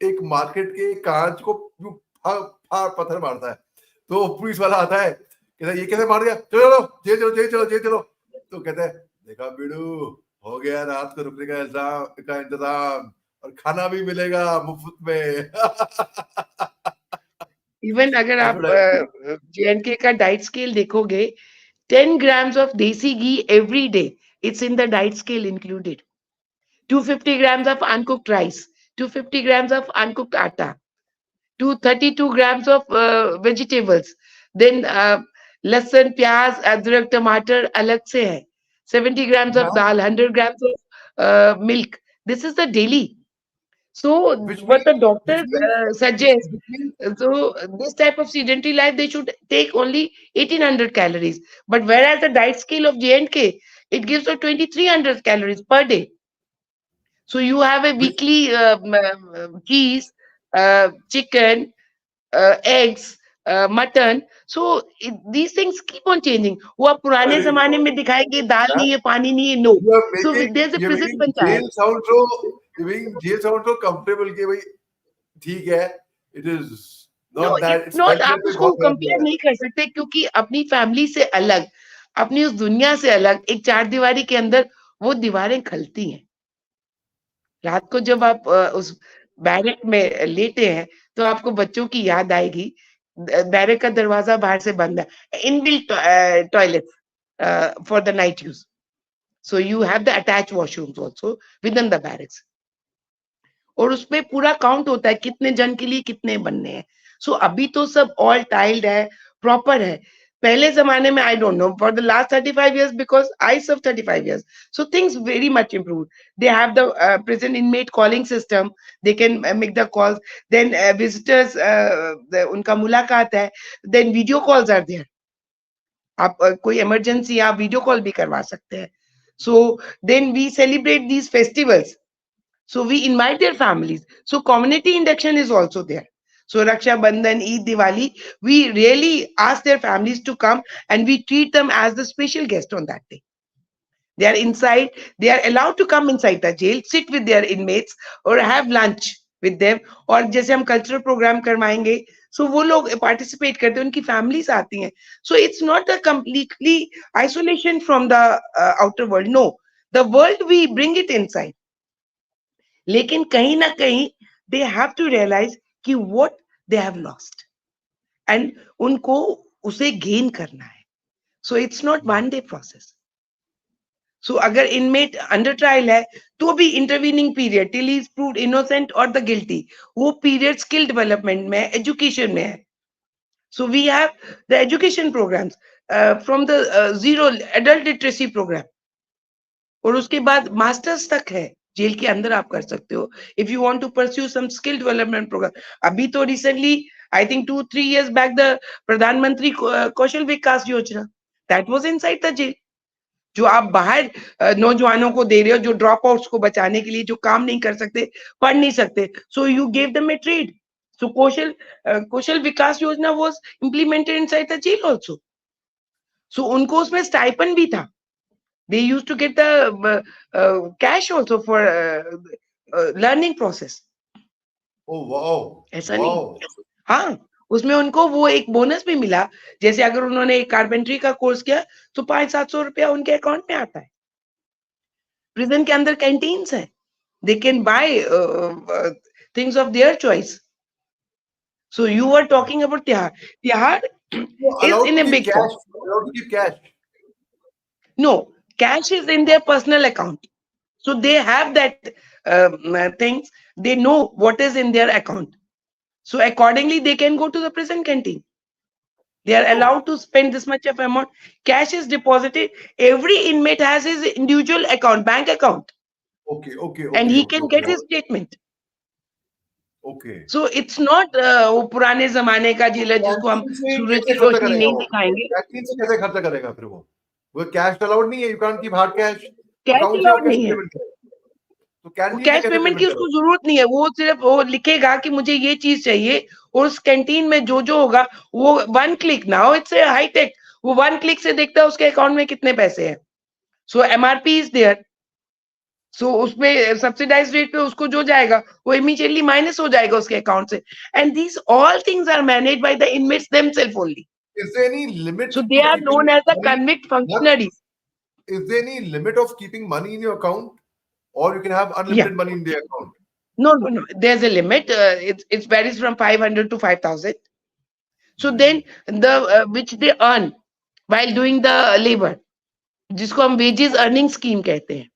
एक मार्केट के कांच को यूं पत्थर मारता है, तो पुलिस वाला आता है, कहता है ये कैसे मार दिया, चलो जेल चलो जेल चलो जेल चलो। तो कहता है देखा बीड़ू, हो गया रात को रुकने का इंतजाम, और खाना भी मिलेगा मुफ्त में। इवन अगर That's आप what I feel. J&K का डाइट स्केल देखोगे, 10 grams of desi ghee every day, it's in the diet scale included. 250 grams of uncooked rice, 250 grams of uncooked atta, 232 grams of vegetables. Then लहसुन, प्याज, अदरक, टमाटर अलग से है. 70 grams of हाँ, dal, 100 grams of milk. This is the daily. So which what the means which doctors means suggest, which means so this type of sedentary life, they should take only 1800 calories. But whereas the diet scale of J&K, it gives you 2300 calories per day. So you have a which weekly cheese, chicken, eggs, mutton. So these things keep on changing. वो आप पुराने अरे जमाने में दिखाएंगे दाल यार, नहीं है, पानी नहीं है, no. you are So making there's a you're present making बनता है. jail sound so you're making jail sound so comfortable कि भाई ठीक है, it is no not that, it's it's not, welfare आप पे उसको बहुत ध्यान दिया कंपेयर है। नहीं कर सकते, क्योंकि अपनी फैमिली से अलग, अपनी उस दुनिया से अलग एक चार दीवारी के अंदर वो दीवारें खलती हैं. रात को जब आप उस बैरक में लेटे हैं, तो आपको बच्चों की याद आएगी. बैरक का दरवाजा बाहर से बंद है, inbuilt toilet for the night use. So you have the attach washrooms also with in the barracks, और उसमें पूरा काउंट होता है कितने जन के लिए कितने बनने हैं. सो अभी तो सब ऑल टाइल्ड है, प्रॉपर है. पहले जमाने में I don't know, for the last 35 years, because I serve 35 years, so things very much improved. They have the prison inmate calling system. They can make the calls. Then visitors, उनका मुलाकात है. Then video calls are there. आप कोई emergency आप video call भी करवा सकते हैं. So then we celebrate these festivals. So we invite their families. So community induction is also there. So Raksha Bandhan, Eid, Diwali, we really ask their families to come, and we treat them as the special guest on that day. They are inside, they are allowed to come inside the jail, sit with their inmates or have lunch with them. और जैसे हम cultural programme करवाएंगे, सो वो लोग participate करते हैं, उनकी families आती हैं. So it's not a completely isolation from the outer world, no, the world we bring it inside. लेकिन कहीं ना कहीं दे हैव टू रियलाइज कि what they have lost, and उनको उसे गेन करना है. So it's not one day process. So अगर इनमेट अंडर ट्रायल है, तो भी intervening period till is proved innocent और द गिल्टी, वो पीरियड स्किल डेवलपमेंट में, एजुकेशन में है. So we have the education programs from the zero adult literacy program, और उसके बाद मास्टर्स तक है. जेल के अंदर आप कर सकते हो if you want to pursue some skill development program. अभी तो recently, I think 2-3 years back, the Pradhan Mantri Kaushal Vikas Yojana, that was inside the jail. जो आप बाहर नौजवानों को दे रहे हो, जो ड्रॉप आउट्स को बचाने के लिए, जो काम नहीं कर सकते, पढ़ नहीं सकते, so you give them a trade. So Kaushal Vikas Yojana was implemented inside the jail also. So उनको उसमें स्टाइपेंड भी था. They used to get the cash also for learning process. Oh wow, ऐसा नहीं, wow. हाँ, उसमें उनको वो एक बोनस भी मिला. जैसे अगर उन्होंने कारपेंट्री का कोर्स किया, तो 500-700 रुपया उनके अकाउंट में आता है. प्रिजन के अंदर कैंटीन्स है, they can buy things of their choice. So you are talking about Tihar. Tihar You're is allowed in to a keep big cash. form. You're allowed to keep cash. No, cash is in their personal account. So they have that things. They know what is in their account. So accordingly, they can go to the prison canteen. They are Oh, allowed to spend this much of amount. Cash is deposited. Every inmate has his individual account, bank account, okay, okay, and okay, he okay, can okay, get his statement. okay. So it's not वो पुराने जमाने का तो jailer जिसको हम canteen से सूरज कैसे की खर्चा रोशनी करेगा नहीं वो? दिखाएंगे. कैंटीन से कैसे खर्चा करेगा फिर वो कैश अलाउड नहीं है, you can't keep hard cash cash account से, वो अलाउड कैसे नहीं है. पेमेंट करेगा? तो वो कैंटीन से कैश कैसे पेमेंट की पेमेंट उसको करेगा? जरूरत नहीं है. वो सिर्फ वो लिखेगा कि मुझे ये चीज चाहिए, और उस कैंटीन में जो जो होगा वो one click, now it's a high tech, वो वन क्लिक से देखता है उसके अकाउंट में कितने पैसे हैं. So MRP is there. सो उसमें सब्सिडाइज रेट पे उसको जो जाएगा वो इमीडिएटली माइनस हो जाएगा उसके अकाउंट से. And these all things are manage by the inmates themselves only. Is there any limit So they to are keeping known as the money? convict What? functionaries. Is there any limit of keeping money in your account, or you can have Yeah. unlimited money in the account? No, no, no. There's a limit. It varies from 500 to 5,000. So then the which they earn while doing the labor, जिसको हम wages earning scheme कहते हैं,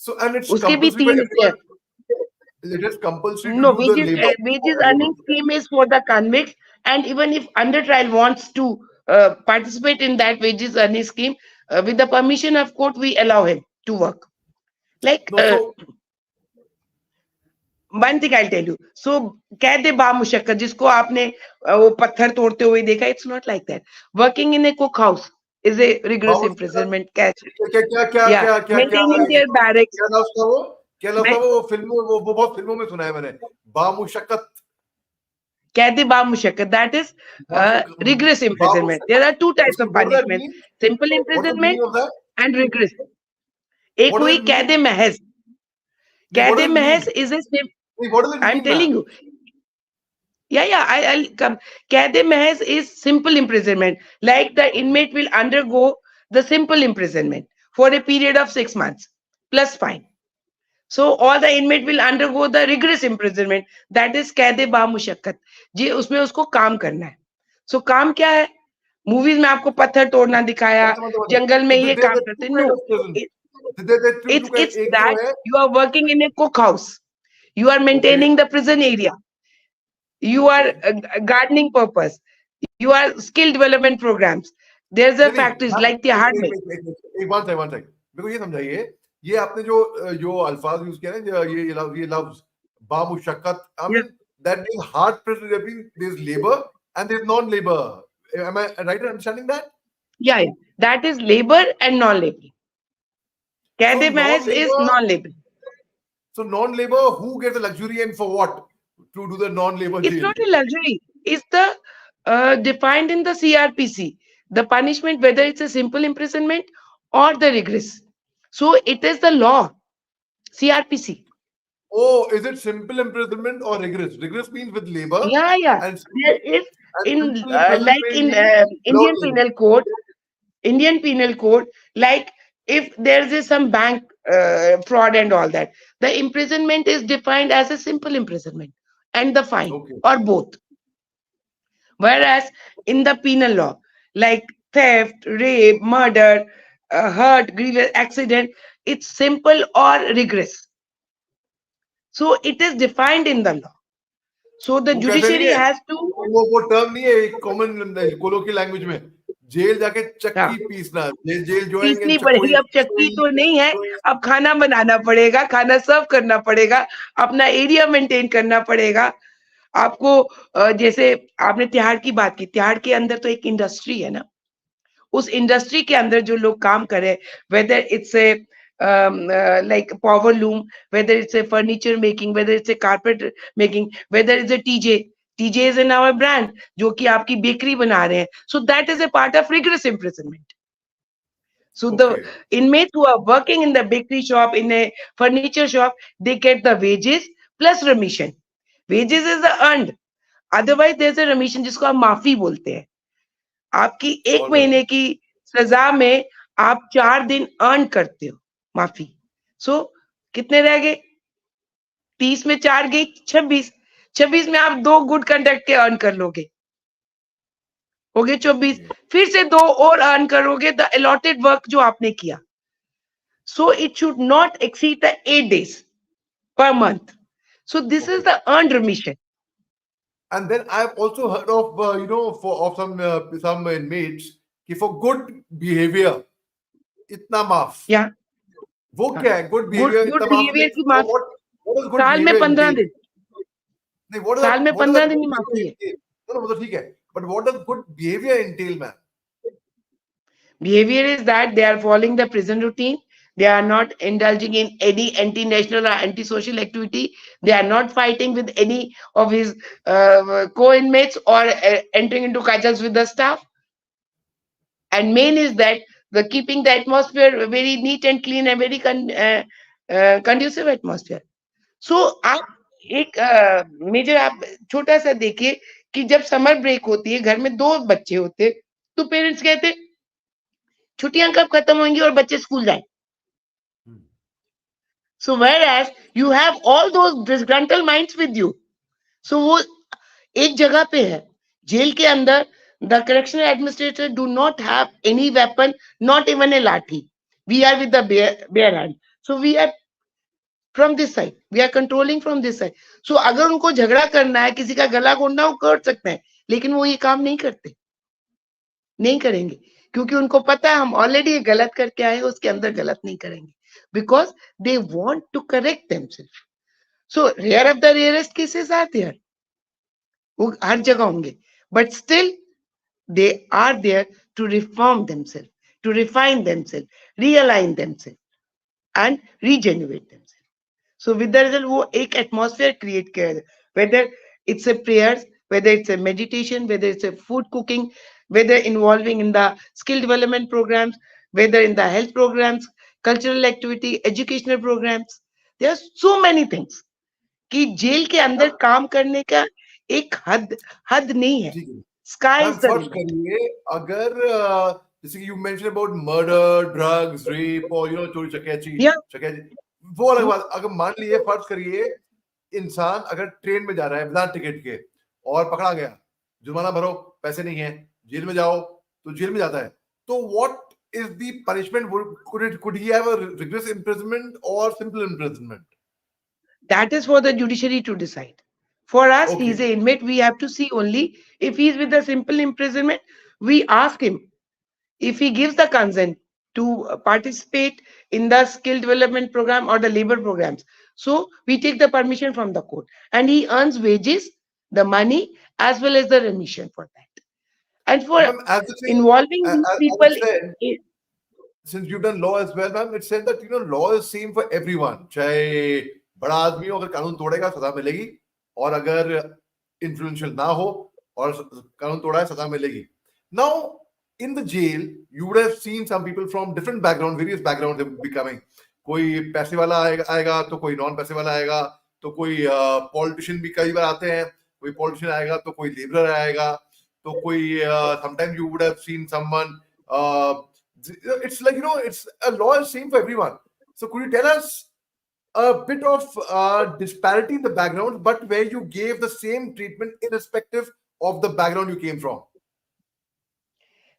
So, and it's उसके भी compulsory for 3 हिस्से हैं. everyone. It is compulsory to No, do the labor. wages earning scheme is for the convicts, and even if under trial wants to participate in that wages earning scheme, with the permission of court, we allow him to work. Like No, so one thing I'll tell you. So कैद बा मुशक्कत जिसको आपने वो पत्थर तोड़ते हुए देखा, it's not like that. Working in a cook house is a rigorous Babu imprisonment. Catch. क्या क्या क्या Yeah, क्या क्या क्या maintaining their barracks. क्या लफ्ज था वो? क्या लफ्ज था Ma- वो? फिल्मों वो बहुत फिल्मों में सुना है मैंने. बामुशक्कत. कैद बा मुशक्कत. That is rigorous imprisonment. There बामुशक्कत. are two types of What does that punishment: mean? simple What's the imprisonment meaning of that? and rigorous. एक What does हुई it कैद mean? महज. What कैद does it महज mean? is a What does it I'm mean, telling man? you. Yeah, I'll come. Kaide Mahaz is simple imprisonment. Like the Okay. inmate will undergo the simple imprisonment for a period of 6 months plus fine. So all the inmate will undergo the rigorous imprisonment. That is कैदे बा मुशक्कत. जी उसमें उसको काम करना है. So काम क्या है? Movies में आपको पत्थर तोड़ना दिखाया, जंगल में So ये there's काम a करते. two kind No, of prison. it, There's two kind. it's एक जो that है, you are working in a cook house. You are okay. maintaining the prison area. You are Okay. gardening purpose. You are skill development programs. There's a नहीं नहीं factories हाँ, like Tihar mein. एक one second मेरे को ये समझाइए. ये आपने जो जो अल्फाज यूज किया ना, ये लफ्ज बामुशक्कत, I Yeah, mean that means hard pressure. There is labour and there is non labour. Am I right in understanding that? yeah. That is labor and non-labor. So Kaide mahas is non-labor, non-labor. who gets the luxury and for what to do the non-labor It's jail? not a luxury. It's the defined in the CRPC. The punishment, whether it's a simple imprisonment or the rigorous. So it is the law. CRPC. Oh, is it simple imprisonment or rigorous? Rigorous means with labor, Yeah, yeah. and There is in simple imprisonment like in means without Indian labor. Penal Code. Indian Penal Code, like if there is some bank fraud and all that, the imprisonment is defined as a simple imprisonment and the fine Okay. or both. Whereas in the penal law, like theft, rape, murder, hurt, grievous accident, it's simple or rigorous. So it is defined in the law. So the वो कैसे नहीं judiciary है? has to. वो term नहीं है common colloquial language में. Jail जाके हाँ, चक्की पीसना. जेल ज्वाइंग पीसनी एंड पड़ेगी. चक्की. अब चक्की तो नहीं है, अब खाना बनाना पड़ेगा, खाना सर्व करना पड़ेगा, अपना एरिया मेंटेन करना पड़ेगा आपको. जैसे आपने तिहाड़ की बात की, तिहाड़ के अंदर तो एक इंडस्ट्री है ना. उस इंडस्ट्री के अंदर जो लोग काम करे, whether it's a like power loom, whether it's a furniture making, whether it's a carpet making, whether it's a TJ is in our brand, जो कि आपकी बेकरी बना रहे हैं. So that is a part of rigorous imprisonment. So the Okay. inmates who are working in the bakery shop, in a furniture shop, they get the wages plus remission. Wages is the earned. Otherwise there's a remission जिसको आप माफी बोलते हैं. आपकी एक All right. महीने की सजा में आप 4 दिन अर्न करते हो माफी. सो कितने रह गए? 30 में 4 गई 26. 26 में आप 2 गुड कंडक्ट के अर्न कर लोगे, हो गए 24. फिर से 2 और अर्न करोगे द अलॉटेड वर्क जो आपने किया. So it should not exceed the 8 days per month. So this is Okay. the earned remission. And then I've also heard of of some inmates कि for good behavior इतना माफ. Yeah. वो क्या है good good behavior good इतना माफ? Behaviour की माफ What does good साल में behavior 15 entail? दिन. नहीं, साल में what does 15 that दिन good ही माफी behavior है. entail? No, वो तो ठीक है. But what does good behavior entail, man? Behavior is that they are following the prison routine. They are not indulging in any anti-national or anti-social activity. They are not fighting with any of his co-inmates or entering into cudgels with the staff. And main is that the keeping the atmosphere very neat and clean and very conducive atmosphere. सो आप एक major आप छोटा सा देखिए कि जब summer break होती है, घर में 2 बच्चे होते, तो पेरेंट्स कहते छुट्टियां कब खत्म होंगी और बच्चे स्कूल जाएं. सो whereas you have all those disgruntled minds with you. So वो एक जगह पे है. जेल के अंदर the correctional administrator do not have any weapon, not even a lathi. We are with the bare hand. So we are from this side. We are controlling from this side. So अगर उनको झगड़ा करना है, किसी का गला घोटना, वो कर सकते हैं, लेकिन वो ये काम नहीं करते, नहीं करेंगे, क्योंकि उनको पता है हम ऑलरेडी ये गलत करके आए हैं, उसके अंदर गलत नहीं करेंगे, because they want to correct themselves. So rare of the rarest cases are there, वो हर जगह होंगे, but still they are there to reform themselves, to refine themselves, realign themselves and regenerate themselves. So with the result वो एक atmosphere create किया, whether it's a prayers, whether it's a meditation, whether it's a food cooking, whether involving in the skill development programs, whether in the health programs, cultural activity, educational programs. There are so many things कि jail के अंदर काम करने का एक हद नहीं है. Sky मैम is the फर्ज limit. करिए अगर जैसे कि you mention about murder, drugs, rape और चोरी चकैती, वो अलग बात. अगर मान लीजिए फर्ज करिए इंसान अगर ट्रेन में जा रहा है बिना टिकट के और पकड़ा गया, जुर्माना भरो, पैसे नहीं है, जेल में जाओ, तो जेल में जाता है, तो what is the punishment? Could he have a rigorous imprisonment or simple imprisonment? That is for the judiciary to decide. For us, he is Okay. an inmate. We have to see only if he is with a simple imprisonment. We ask him if he gives the consent to participate in the skill development program or the labor programs. So we take the permission from the court, and he earns wages, the money, as well as the remission for that. And for Ma'am, as the thing, involving these as people, it said, since you've done law as well, ma'am, it said that law is same for everyone. चाहे बड़ा आदमी हो, अगर कानून तोड़ेगा सजा मिलेगी, और अगर इन्फ्लुएंशियल ना हो और कानून तोड़ा है सजा मिलेगी. Now, in the jail, you would have seen some people from different background, various backgrounds they would be coming. कोई पैसे वाला आएगा तो कोई नॉन पैसे वाला आएगा, तो कोई पॉलिटिशियन भी कई बार आते हैं, कोई पॉलिटिशियन आएगा तो कोई लेबरर आएगा, तो कोई sometimes you would have seen someone it's like it's a law is same for everyone. So could you tell us a bit of disparity in the background, but where you gave the same treatment irrespective of the background you came from?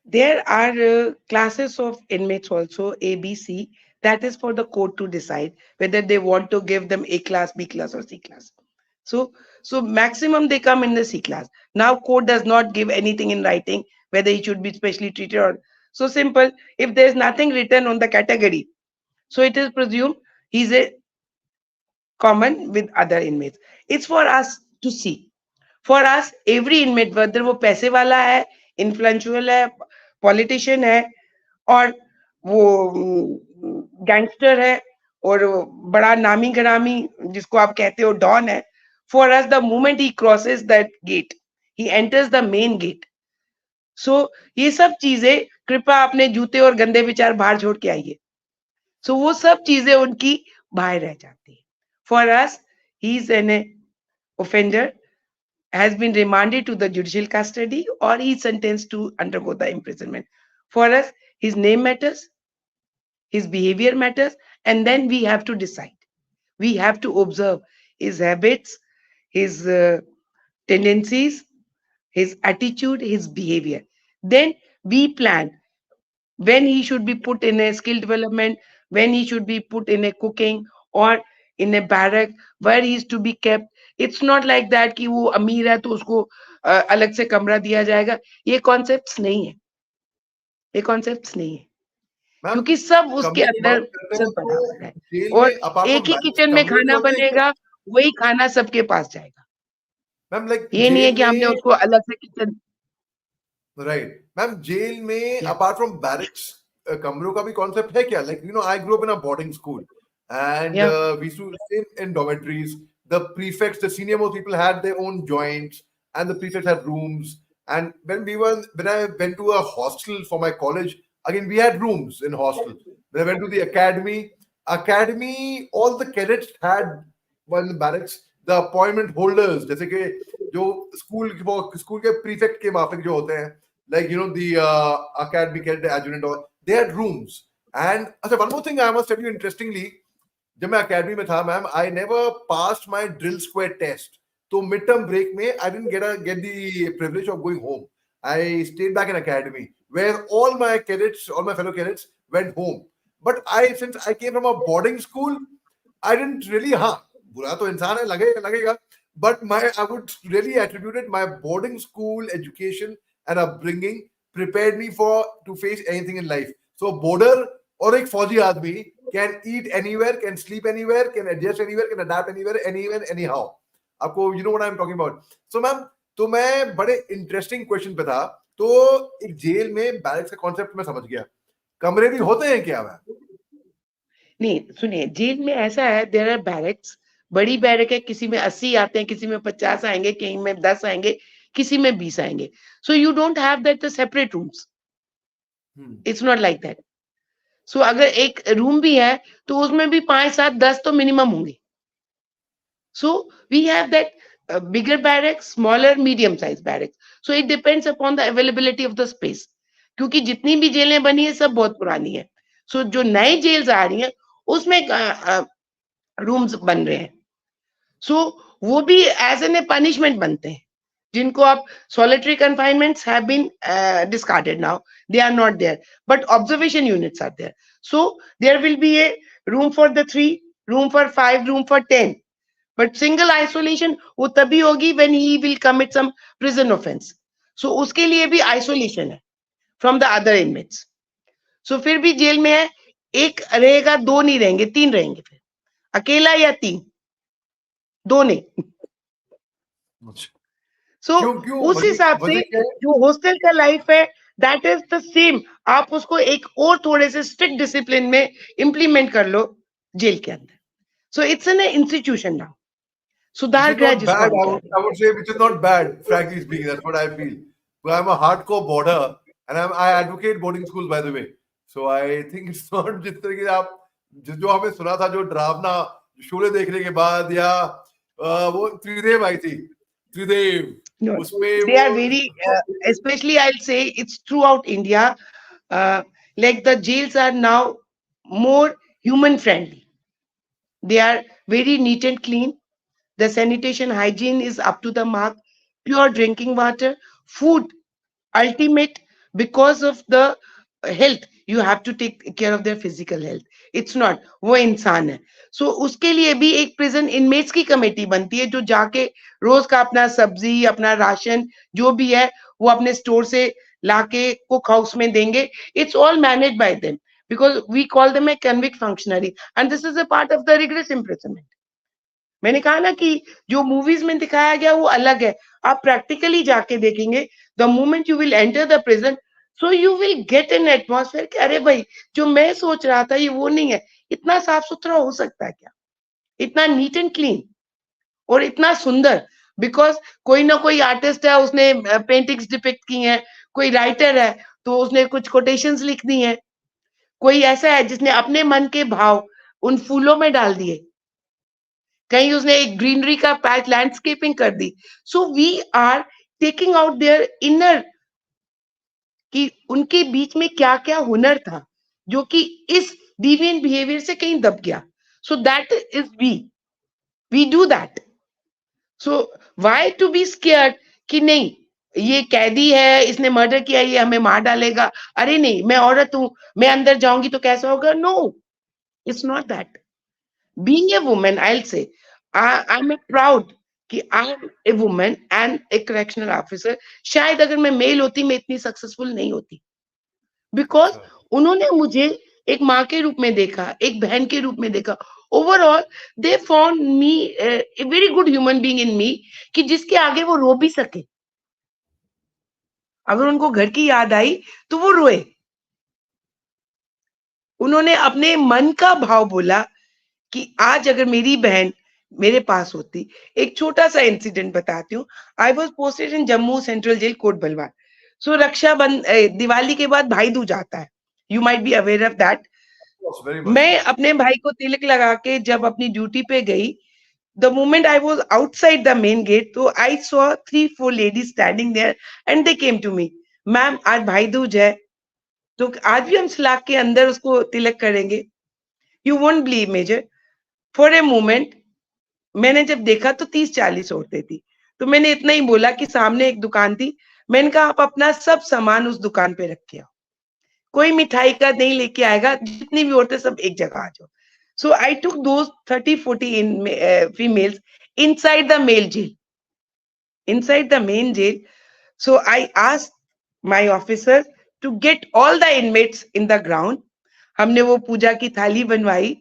there are classes of inmates also, A, B, C. That is for the court to decide whether they want to give them A class, B class, or C class. So maximum they come in the C class. Now court does not give anything in writing whether he should be specially treated or so simple. If there is nothing written on the category, so it is presumed he's a common with other inmates. It's for us to see. For us, every inmate, whether वो पैसे वाला है, influential है, politician है, और वो gangster है, और बड़ा नामी गरामी जिसको आप कहते हो डॉन है, for us the moment he crosses that gate, he enters the main gate. So ये सब चीजें कृपया अपने जूते और गंदे विचार बाहर छोड़ के आइए. So वो सब चीजें उनकी बाहर रह जाती है. For us, he is an offender, has been remanded to the judicial custody, or he is sentenced to undergo the imprisonment. For us, his name matters, his behavior matters, and then we have to decide. We have to observe his habits, his tendencies, his attitude, his behavior. Then we plan when he should be put in a skill development, when he should be put in a cooking or in a barrack, where he is to be kept. It's not like that कि वो अमीर है तो उसको अलग से कमरा दिया जाएगा. ये कॉन्सेप्ट्स नहीं है, ये कॉन्सेप्ट्स नहीं है, मैम क्योंकि सब उसके कमरे की बात अंदर करते हैं सब तो बराबर है, जेल और में अपार्ट एक फ्रॉम ही बैरिक्स किचन में कमरे भी खाना होते हैं? बनेगा, वही खाना सबके पास जाएगा. मैम लाइक ये नहीं है जेल कि हमने में, उसको अलग से किचन. राइट मैम, जेल में या अपार्ट फ्रॉम बैरिक्स कमरों का भी कॉन्सेप्ट है क्या? Like I grow up in a boarding school and या we used to stay in dormitories. The prefects, the senior most people had their own joints, and the prefects had rooms. And when I went to a hostel for my college, again, we had rooms in hostel. When I went to the academy, all the cadets had one in the barracks, the appointment holders, जैसे कि जो school के prefect के माफिक जो होते हैं, like you know the academy cadet adjutant, or they had rooms. And अच्छा, one more thing I must tell you interestingly, जब मैं अकेडमी में था ma'am, I never passed my drill squad test. तो मिड टर्म ब्रेक में I didn't get the privilege of going home. I stayed back in academy where all my fellow cadets went home. But since I came from a boarding school, I didn't really, हाँ बुरा तो इंसान है, लगेगा, but I would really attribute it, my boarding school education and upbringing prepared me to face anything in life. So border और एक फौजी आदमी can eat anywhere, can sleep anywhere, can adjust anywhere, can adapt anywhere, anyhow. आपको you know what I'm talking about. So ma'am, तो मैं बड़े interesting question पे था. तो एक जेल में बैरक्स का कॉन्सेप्ट मैं समझ गया, कमरे भी होते हैं क्या मैम? नहीं सुनिए, जेल में ऐसा है, देयर आर बैरक्स. बड़ी बैरक है, किसी में 80 आते हैं, किसी में 50 आएंगे, कहीं में 10 आएंगे, किसी में 20 आएंगे. So you don't have that separate rooms. It's not like that. So अगर एक रूम भी है तो उसमें भी 5, 7, 10 तो मिनिमम होंगे. So we have that bigger barracks, smaller, medium size barracks. So it depends upon the availability of the space. क्योंकि जितनी भी जेलें बनी है सब बहुत पुरानी है. सो जो नई जेल्स आ रही हैं उसमें रूम्स बन रहे हैं. सो वो भी एज एन ए पनिशमेंट बनते हैं, जिनको आप solitary confinements have been discarded now. They are not there, but observation units are there. So there will be a room for the 3, room for 5, room for 10. But single isolation वो तभी होगी when he will commit some prison offense. So उसके लिए भी isolation है from the other inmates. So फिर भी jail में है, एक रहेगा, 2 नहीं रहेंगे, 3 रहेंगे. फिर अकेला या 3, 2 नहीं. So उस हिसाब से जो हॉस्टल का लाइफ है, दैट इज द सेम. आप उसको एक और थोड़े से स्ट्रिक्ट डिसिप्लिन में इम्प्लीमेंट कर लो जेल के अंदर. So it's an institution now. सुधार गृह जिसको हम कहते हैं. I would say which is not bad, frankly speaking. That's what I feel. But I'm a hardcore boarder, and I advocate boarding schools, by the way. So I think it's not जिस तरह की आप जो हमें सुना था, जो डरावना शोले देखने के बाद, या वो त्रिदेव आई थी, त्रिदेव, उसमें they are very especially I'll say it's throughout India, like the jails are now more human friendly. They are very neat and clean. The sanitation hygiene is up to the mark. Pure drinking water, food, ultimate, because of the health. You have to take care of their physical health. It's not वो इंसान है. So उसके लिए भी एक prison inmates की committee बनती है, जो जाके रोज का अपना सब्जी, अपना राशन जो भी है वो अपने स्टोर से लाके कुक हाउस में देंगे. It's all managed by them because we call them a convict functionary, and this is a part of the rigorous imprisonment. मैंने कहा ना कि जो मूवीज में दिखाया गया वो अलग है. आप प्रैक्टिकली जाके देखेंगे, the moment you will enter the prison, so you will get an atmosphere कि अरे भाई, जो मैं सोच रहा था ये वो नहीं है. इतना साफ सुथरा हो सकता है क्या? इतना नीट एंड क्लीन और इतना सुंदर. बिकॉज कोई ना कोई आर्टिस्ट है, उसने पेंटिंग्स डिपिक्ट की हैं, कोई राइटर है तो उसने कुछ कोटेशंस लिख दी हैं, कोई ऐसा है जिसने अपने मन के भाव उन फूलों में डाल दिए, कहीं उसने एक ग्रीनरी का पैच लैंडस्केपिंग कर दी. So we are taking out there inner, कि उनके बीच में क्या क्या हुनर था जो कि इस डिविएंट बिहेवियर से कहीं दब गया. So that is we do that. So why to be scared कि नहीं ये कैदी है, इसने मर्डर किया, ये हमें मार डालेगा. अरे नहीं, मैं औरत हूं, मैं अंदर जाऊंगी तो कैसा होगा. No, it's not that. Being a woman, I'll say, I'm proud कि I'm a woman and a correctional officer. शायद अगर मैं मेल होती मैं इतनी सक्सेसफुल नहीं होती, बिकॉज उन्होंने मुझे एक माँ के रूप में देखा, एक बहन के रूप में देखा. Overall they found me a very good human being in me, कि जिसके आगे वो रो भी सके. अगर उनको घर की याद आई तो वो रोए. उन्होंने अपने मन का भाव बोला कि आज अगर मेरी बहन मेरे पास होती. एक छोटा सा इंसिडेंट बताती हूँ. I was posted in Jammu central jail, Kot Bhalwal. So Rakshabandhan, Diwali के बाद भाई दूज आता है. You might be aware of that. Yes, very much मैं so. अपने भाई को तिलक लगा के जब अपनी ड्यूटी पे गई, the moment I was outside the main gate, so I saw 3 4 ladies standing there, and they came to me, ma'am आज भाई दूज है, तो आज भी हम सलाख के अंदर उसको तिलक करेंगे. You won't believe, major, for a moment मैंने जब देखा तो 30 40 औरतें थी. तो मैंने इतना ही बोला कि सामने एक दुकान थी, मैंने कहा आप अपना सब सामान उस दुकान पे रख के आओ, कोई मिठाई का नहीं लेके आएगा, जितनी भी औरतें सब एक जगह आ जाओ. So I took those 30 40 females inside the male jail, inside the main jail. So I asked my officer to get all the inmates in the ground. हमने वो पूजा की थाली बनवाई,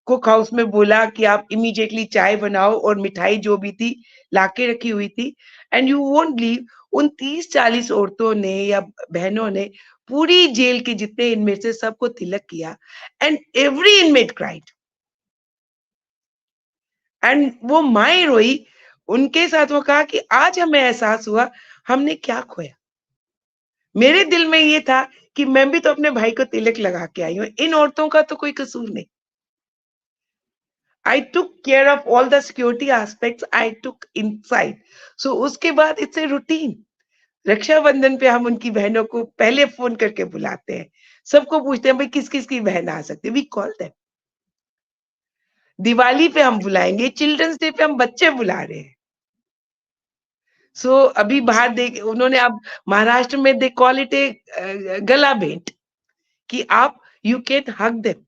कुक हाउस में बोला कि आप इमीडिएटली चाय बनाओ, और मिठाई जो भी थी लाके रखी हुई थी. एंड यू वोंट बिलीव, उन 30 40 औरतों ने या बहनों ने पूरी जेल के जितने इनमेट से सबको तिलक किया. And every inmate cried. And वो माए रोई. उनके साथ वो कहा कि आज हमें एहसास हुआ हमने क्या खोया. मेरे दिल में ये था कि मैं भी तो अपने भाई को तिलक लगा के आई हूँ, इन औरतों का तो कोई कसूर नहीं. I took care of all the security aspects. I took inside. So उसके बाद इट्स ए रूटीन. रक्षाबंधन पे हम उनकी बहनों को पहले फोन करके बुलाते हैं, सबको पूछते हैं भाई किस किस की बहन आ सकती है. We call them. दिवाली पे हम बुलाएंगे, चिल्ड्रंस डे पे हम बच्चे बुला रहे हैं. सो अभी बाहर देख उन्होंने अब महाराष्ट्र में दे कॉल इट ए गला भेंट, कि आप यू कैन हग देम.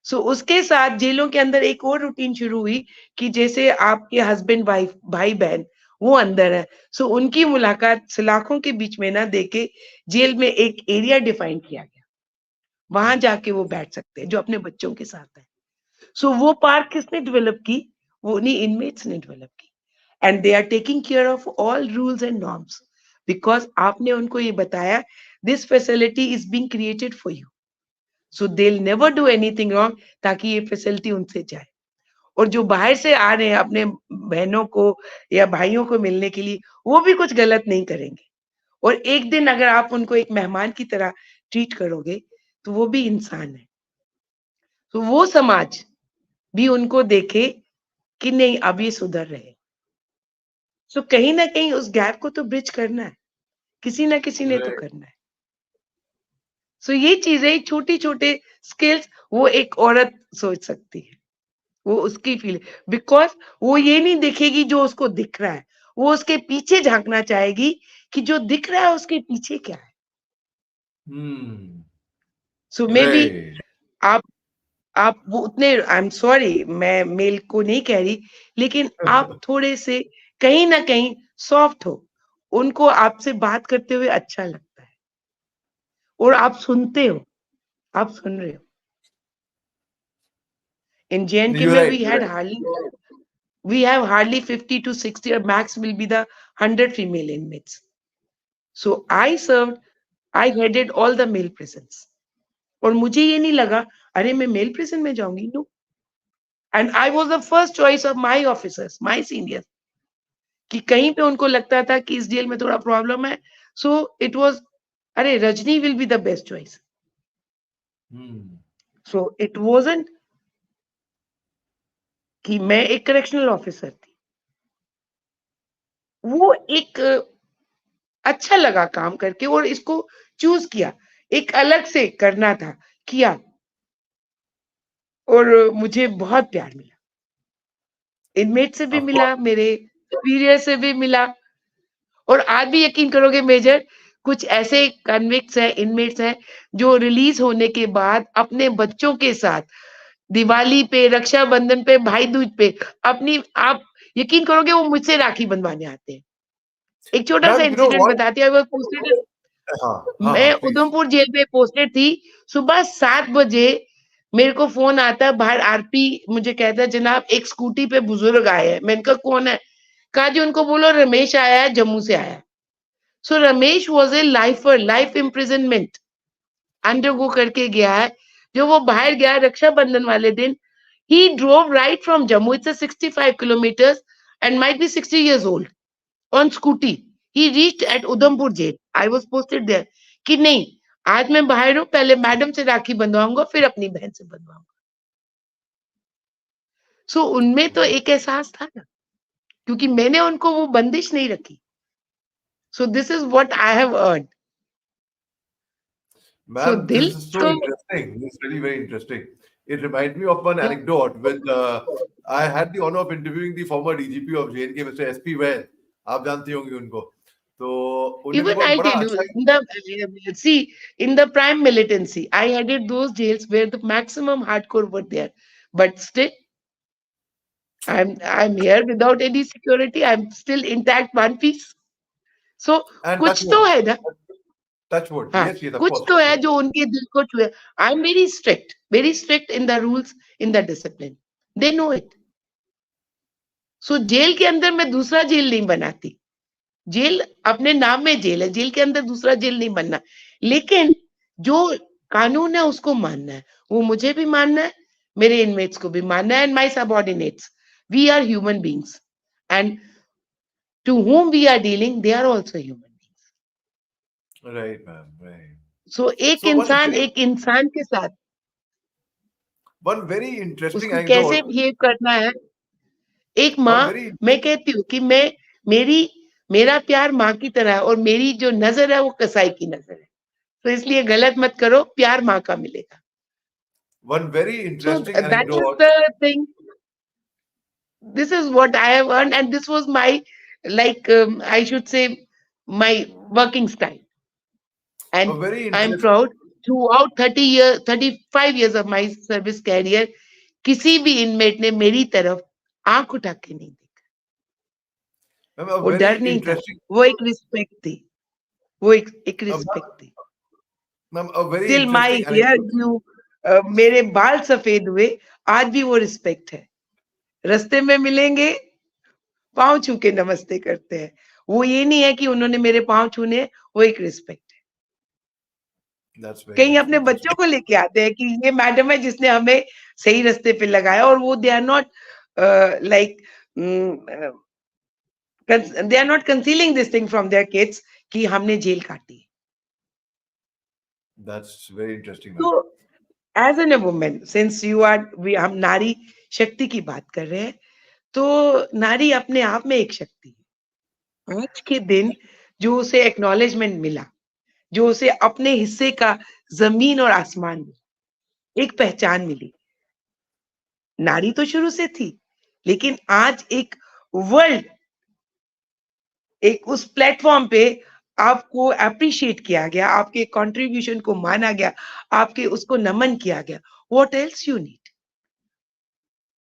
सो उसके साथ जेलों के अंदर एक और रूटीन शुरू हुई कि जैसे आपके हस्बैंड वाइफ भाई बहन वो अंदर है, सो उनकी मुलाकात सलाखों के बीच में ना देके जेल में एक एरिया डिफाइन किया गया, वहां जाके वो बैठ सकते हैं जो अपने बच्चों के साथ है. सो वो पार्क किसने डेवलप की? वो उन्हीं इनमेट्स ने डेवलप की. And they are taking care of all rules and norms, because आपने उनको ये बताया this facility is being created for you, so they will never do anything wrong, ताकि ये फैसिलिटी उनसे जाए. और जो बाहर से आ रहे हैं अपने बहनों को या भाइयों को मिलने के लिए, वो भी कुछ गलत नहीं करेंगे. और एक दिन अगर आप उनको एक मेहमान की तरह ट्रीट करोगे, तो वो भी इंसान है. तो वो समाज भी उनको देखे कि नहीं अब ये सुधर रहे. सो कहीं ना कहीं उस गैप को तो ब्रिज करना है, किसी ना किसी ने तो Right. करना है. सो ये चीजें छोटी छोटे स्किल्स वो एक औरत सोच सकती है, वो उसकी फील, बिकॉज वो ये नहीं देखेगी जो उसको दिख रहा है, वो उसके पीछे झांकना चाहेगी कि जो दिख रहा है उसके पीछे क्या है. Hmm. So may be Right. आप आप वो उतने, आई एम सॉरी मैं मेल को नहीं कह रही, लेकिन आप थोड़े से कहीं ना कहीं सॉफ्ट हो, उनको आपसे बात करते हुए अच्छा लगता है, और आप सुनते हो, आप सुन रहे हो. इन जेएनके You're में right. You're right. we have hardly 50 to 60, or max will be the 100 female inmates. So I headed all the male prisons. और मुझे ये नहीं लगा अरे मैं मेल प्रिजन में जाऊंगी, no. And I was the first choice of my officers, my senior, कि कहीं पे उनको लगता था कि इस जेल में थोड़ा प्रॉब्लम है, सो इट वाज अरे Rajni will be the best choice. Hmm. So it wasn't कि मैं एक करेक्शनल ऑफिसर थी, वो एक अच्छा लगा काम करके, और इसको चूज किया, एक अलग से करना था, किया, और मुझे बहुत प्यार मिला, इनमेट से भी Of मिला, course. मेरे सुपीरियर से भी मिला. और आज भी यकीन करोगे मेजर, कुछ ऐसे कन्विक्ट्स हैं, इनमेट्स हैं, जो रिलीज होने के बाद अपने बच्चों के साथ दिवाली पे, रक्षाबंधन पे, भाई दूज पे अपनी, आप यकीन करोगे वो मुझसे राखी बंधवाने आते हैं. एक छोटा सा Ma'am, you know incident what? बताती हूँ. पोस्टेड, हाँ, मैं please. उधमपुर जेल पे पोस्टेड थी. सुबह 7 बजे मेरे को फोन आता है, बाहर आरपी मुझे कहता है जनाब एक स्कूटी पे बुजुर्ग आए हैं. मैंने कहा कौन है? कहा जी उनको बोलो रमेश आया है, जम्मू से आया है. So Ramesh was a lifer, life imprisonment undergo करके गया है. जो वो बाहर गया रक्षाबंधन वाले दिन, he drove right from Jammu, it's 65 kilometre, and might be 60 years old, on scooty. He reached at Udhampur jail. I was posted there. कि नहीं आज मैं बाहर हूँ, पहले मैडम से राखी बंधवाऊंगा, फिर अपनी बहन से बंधवाऊंगा। सो उनमें तो एक एहसास था ना, क्योंकि मैंने उनको वो बंदिश नहीं रखी। So this is what I have earn. So Man, दिल this is so तो interesting. This is really very interesting. It reminds me of one anecdote with I had the honor of interviewing the former DGP of JNK, Mr. SP Vaid. आप जानती होंगी उनको। तो उन्होंने मेरे even को I बड़ा tell you, अच्छा in the see, in the prime militancy, I headed those jails where the maximum hardcore were there. But still, I'm here without any security. I'm still intact, one piece. So and touch कुछ wood, तो है ना, touch wood. हाँ, Yes, yes, of कुछ course, तो touch है wood. जो उनके दिल को छुए। I'm very strict in the rules, in the discipline. They know it. So jail के अंदर मैं दूसरा जेल नहीं बनाती। जेल अपने नाम में जेल है, जेल के अंदर दूसरा जेल नहीं बनना, लेकिन जो कानून है उसको मानना है, वो मुझे भी मानना है, मेरे इनमेट्स को भी मानना है, and my subordinates, we are human beings, and to whom we are dealing, they are also human beings. Right, ma'am. Right. So So एक इंसान के साथ one very interesting उसको कैसे anecdote, बिहेव करना है। एक one माँ, very मैं कहती हूँ कि मेरी मेरा प्यार माँ की तरह है, और मेरी जो नजर है वो कसाई की नजर है। तो इसलिए गलत मत करो, प्यार माँ का मिलेगा। one very So interesting that is anecdote. the thing. This is what I have earned, and this was my, like, I should say, my working style. A And very I'm interesting. proud, throughout 35 years of my service career, किसी भी inmate ने मेरी तरफ आंख उठा के नहीं देखा। Ma'am, a वो very डर नहीं था, interesting. वो एक रिस्पेक्ट थी, वो एक Uh, रिस्पेक्ट थी। ma'am, a very still my interesting hair anecdote. Grew, मेरे बाल सफेद हुए, आज भी वो रिस्पेक्ट है। रास्ते में मिलेंगे, पाँव छू के नमस्ते करते हैं। वो ये नहीं है कि उन्होंने मेरे पाँव छूने, वो एक रिस्पेक्ट है। That's very कहीं nice, अपने ma'am. That's बच्चों को लेके आते हैं कि ये मैडम है जिसने हमें सही रास्ते पे लगाया, और वो they are not like they are not concealing this thing from their kids कि हमने जेल काटी। that's very interesting, तो ma'am. As an a women, since you are, हम नारी शक्ति की बात कर रहे हैं, तो नारी अपने आप में एक शक्ति है। आज के दिन जो उसे एक्नॉलेजमेंट मिला, जो उसे अपने हिस्से का जमीन और आसमान मिला, एक पहचान मिली। नारी तो शुरू से थी, लेकिन आज एक वर्ल्ड, एक उस प्लेटफॉर्म पे आपको अप्रिशिएट किया गया, आपके कंट्रीब्यूशन को माना गया, आपके उसको नमन किया गया। What else you need?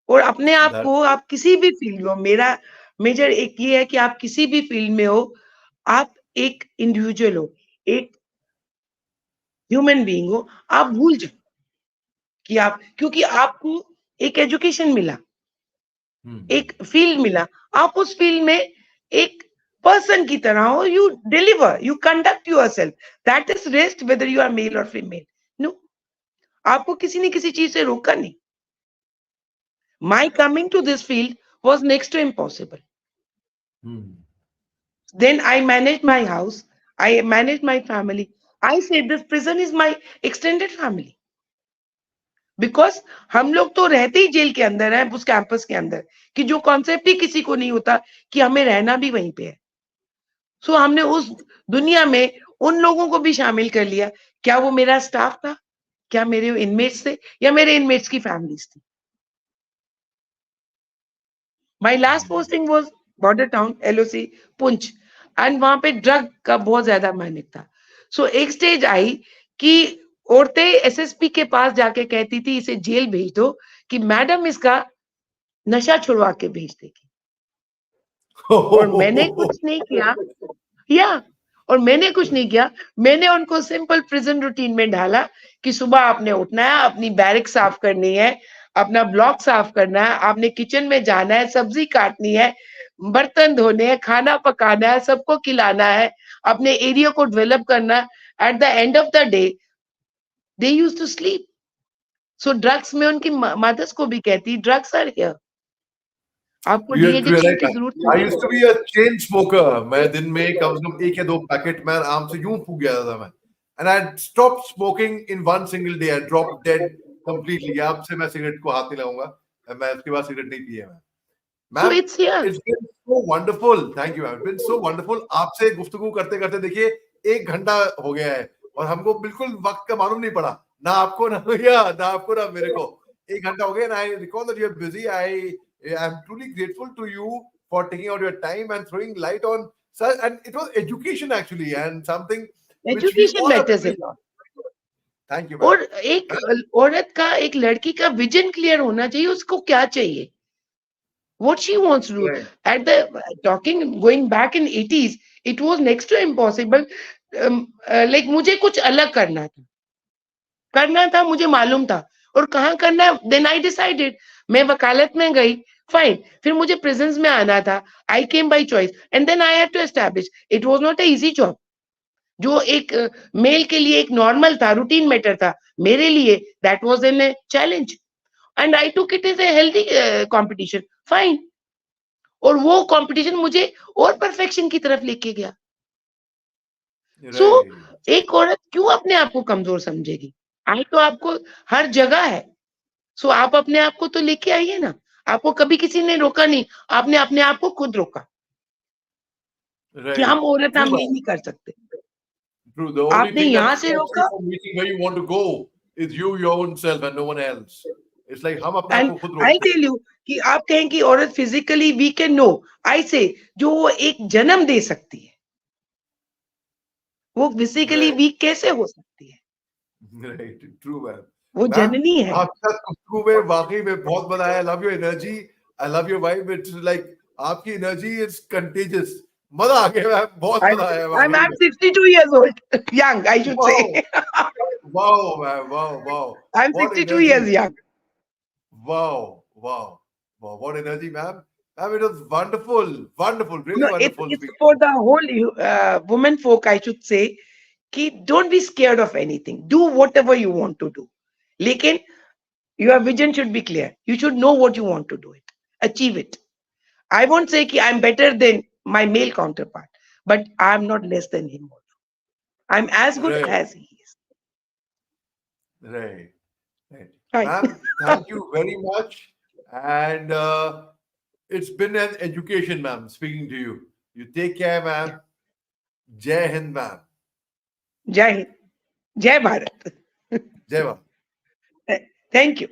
और अपने आप That को आप किसी भी फील्ड में हो, मेरा मेजर एक ये है कि आप किसी भी फील्ड में हो, आप एक इंडिविजुअल हो, एक ह्यूमन बीइंग हो, आप भूल जाओ कि आप, क्योंकि आपको एक एजुकेशन मिला, एक फील्ड मिला, आप उस फील्ड में एक पर्सन की तरह हो, you deliver, you conduct yourself, that is rest whether you are male और फीमेल। नो, आपको किसी ने किसी चीज से रोका नहीं। My coming to this field was next to impossible. Then I managed my house, I managed my family. I said this prison is my extended family. Because हम लोग तो रहते ही जेल के अंदर है, उस कैंपस के अंदर, कि जो कॉन्सेप्ट ही किसी को नहीं होता कि हमें रहना भी वहीं पे है। सो हमने उस दुनिया में उन लोगों को भी शामिल कर लिया। क्या वो मेरा स्टाफ था, क्या मेरे इनमेट्स थे, या मेरे इनमेट्स की फैमिलीज थी। My last posting was border town LOC Poonch, and वहां पे ड्रग का बहुत ज्यादा मानक था। सो एक स्टेज आई कि औरतें एसएसपी के पास जाके कहती थी इसे जेल भेज दो, कि मैडम इसका नशा छुड़वा के भेज देगी। और मैंने कुछ नहीं किया, या और मैंने कुछ नहीं किया, मैंने उनको सिंपल प्रिजन रूटीन में डाला कि सुबह आपने उठना है, अपनी बैरिक साफ करनी है, अपना ब्लॉक साफ करना है, आपने किचन में जाना है, सब्जी काटनी है, बर्तन धोने हैं, खाना पकाना है, सबको खिलाना है, अपने एरिया को डेवलप करना है। At the end of the day they used to sleep. So drugs में उनकी मदर्स को भी कहती, ड्रग्स आर हियर, आपको you're डीएडिक्शन right, की ma'am. जरूरत I नहीं used to है। be a chain smoker. मैं दिन में कम से कम एक या दो पैकेट मैं आराम से यूं फूक गया था मैं। and I stopped smoking in one single day. I dropped dead completely. अब से मैं सिगरेट को हाथ नहीं लगाऊंगा. मैं इसके बाद सिगरेट नहीं पिए मैं. So ma'am, it's here. it's been so wonderful. Thank you, ma'am. It's been so wonderful. आपसे गुफ्तगू करते करते देखिए 1 घंटा हो गया है और हमको बिल्कुल वक्त का मालूम नहीं पड़ा. ना आपको ना भैया, ना आपको ना मेरे को. 1 घंटा हो गया. And I recall that you're busy. I'm truly grateful to you for taking out your time and throwing light on such. And it was education actually, and something which we Education all have matters a missed. lot. Thank you, और ma'am. एक औरत का, एक लड़की का vision clear होना चाहिए, उसको क्या चाहिए, what she wants to do. Right. At the talking, going back in 80s, it was next to impossible. Like मुझे कुछ अलग करना था, मुझे मालूम था और कहाँ करना है. देन आई डिसाइडेड, मैं वकालत में गई, फाइन. फिर मुझे प्रेजेंस में आना था. I came by choice and then I had to establish. It was not a easy job. जो एक मेल के लिए एक नॉर्मल था, रूटीन मैटर था, मेरे लिए that was an challenge and I took it as a healthy competition, fine. और वो कंपटीशन मुझे और परफेक्शन की तरफ लेके गया. सो Right. एक औरत क्यों अपने आप को कमजोर समझेगी? आई तो आपको हर जगह है. सो आप अपने आप को तो लेके आइए ना. आपको कभी किसी ने रोका नहीं, आपने अपने आप को खुद रोका कि Right. हम औरत, True, हम ये ma'am. नहीं कर सकते. True. The only आपने thing that यहाँ से stops you रोका. from reaching where you want to go is you, your own self, and no one else. It's like हम अपने आप एंड को खुद आई रोकते हैं. टेल यू कि आप कहें कि औरत फिजिकली वीक है, नो. आई से जो वो एक जन्म दे सकती है, वो फिजिकली Right. वीक कैसे हो सकती है? Right. True, ma'am. वो Ma'am, जननी है. आपका गुफ्तगू में वाकई में बहुत मजा आया. I love your energy. I love your vibe. It's like आपकी energy is contagious. मजा आ गया मैम. बहुत I'm, मजा आया वाकई I'm में. 62 years old. Young, I should Wow. say. Wow, man. Wow, wow. I'm What 62 years energy. young. Wow, wow, wow. What energy, ma'am. Ma'am, it was wonderful. Wonderful. Really No, wonderful it's speaking. for the whole women folk, I should say. Ki don't be scared of anything. Do whatever you want to do. Lekin, your vision should be clear. You should know what you want to do it. Achieve it. I won't say ki I'm better than my male counterpart, but I'm not less than him also. I'm as good Right, as he is. right, right. Fine. Ma'am, thank you very much. And it's been an education, ma'am, speaking to you. You take care, Yeah. ma'am. Jai Hind, ma'am. Jai Hind. Jai Bharat. Jai Bharat. Thank you.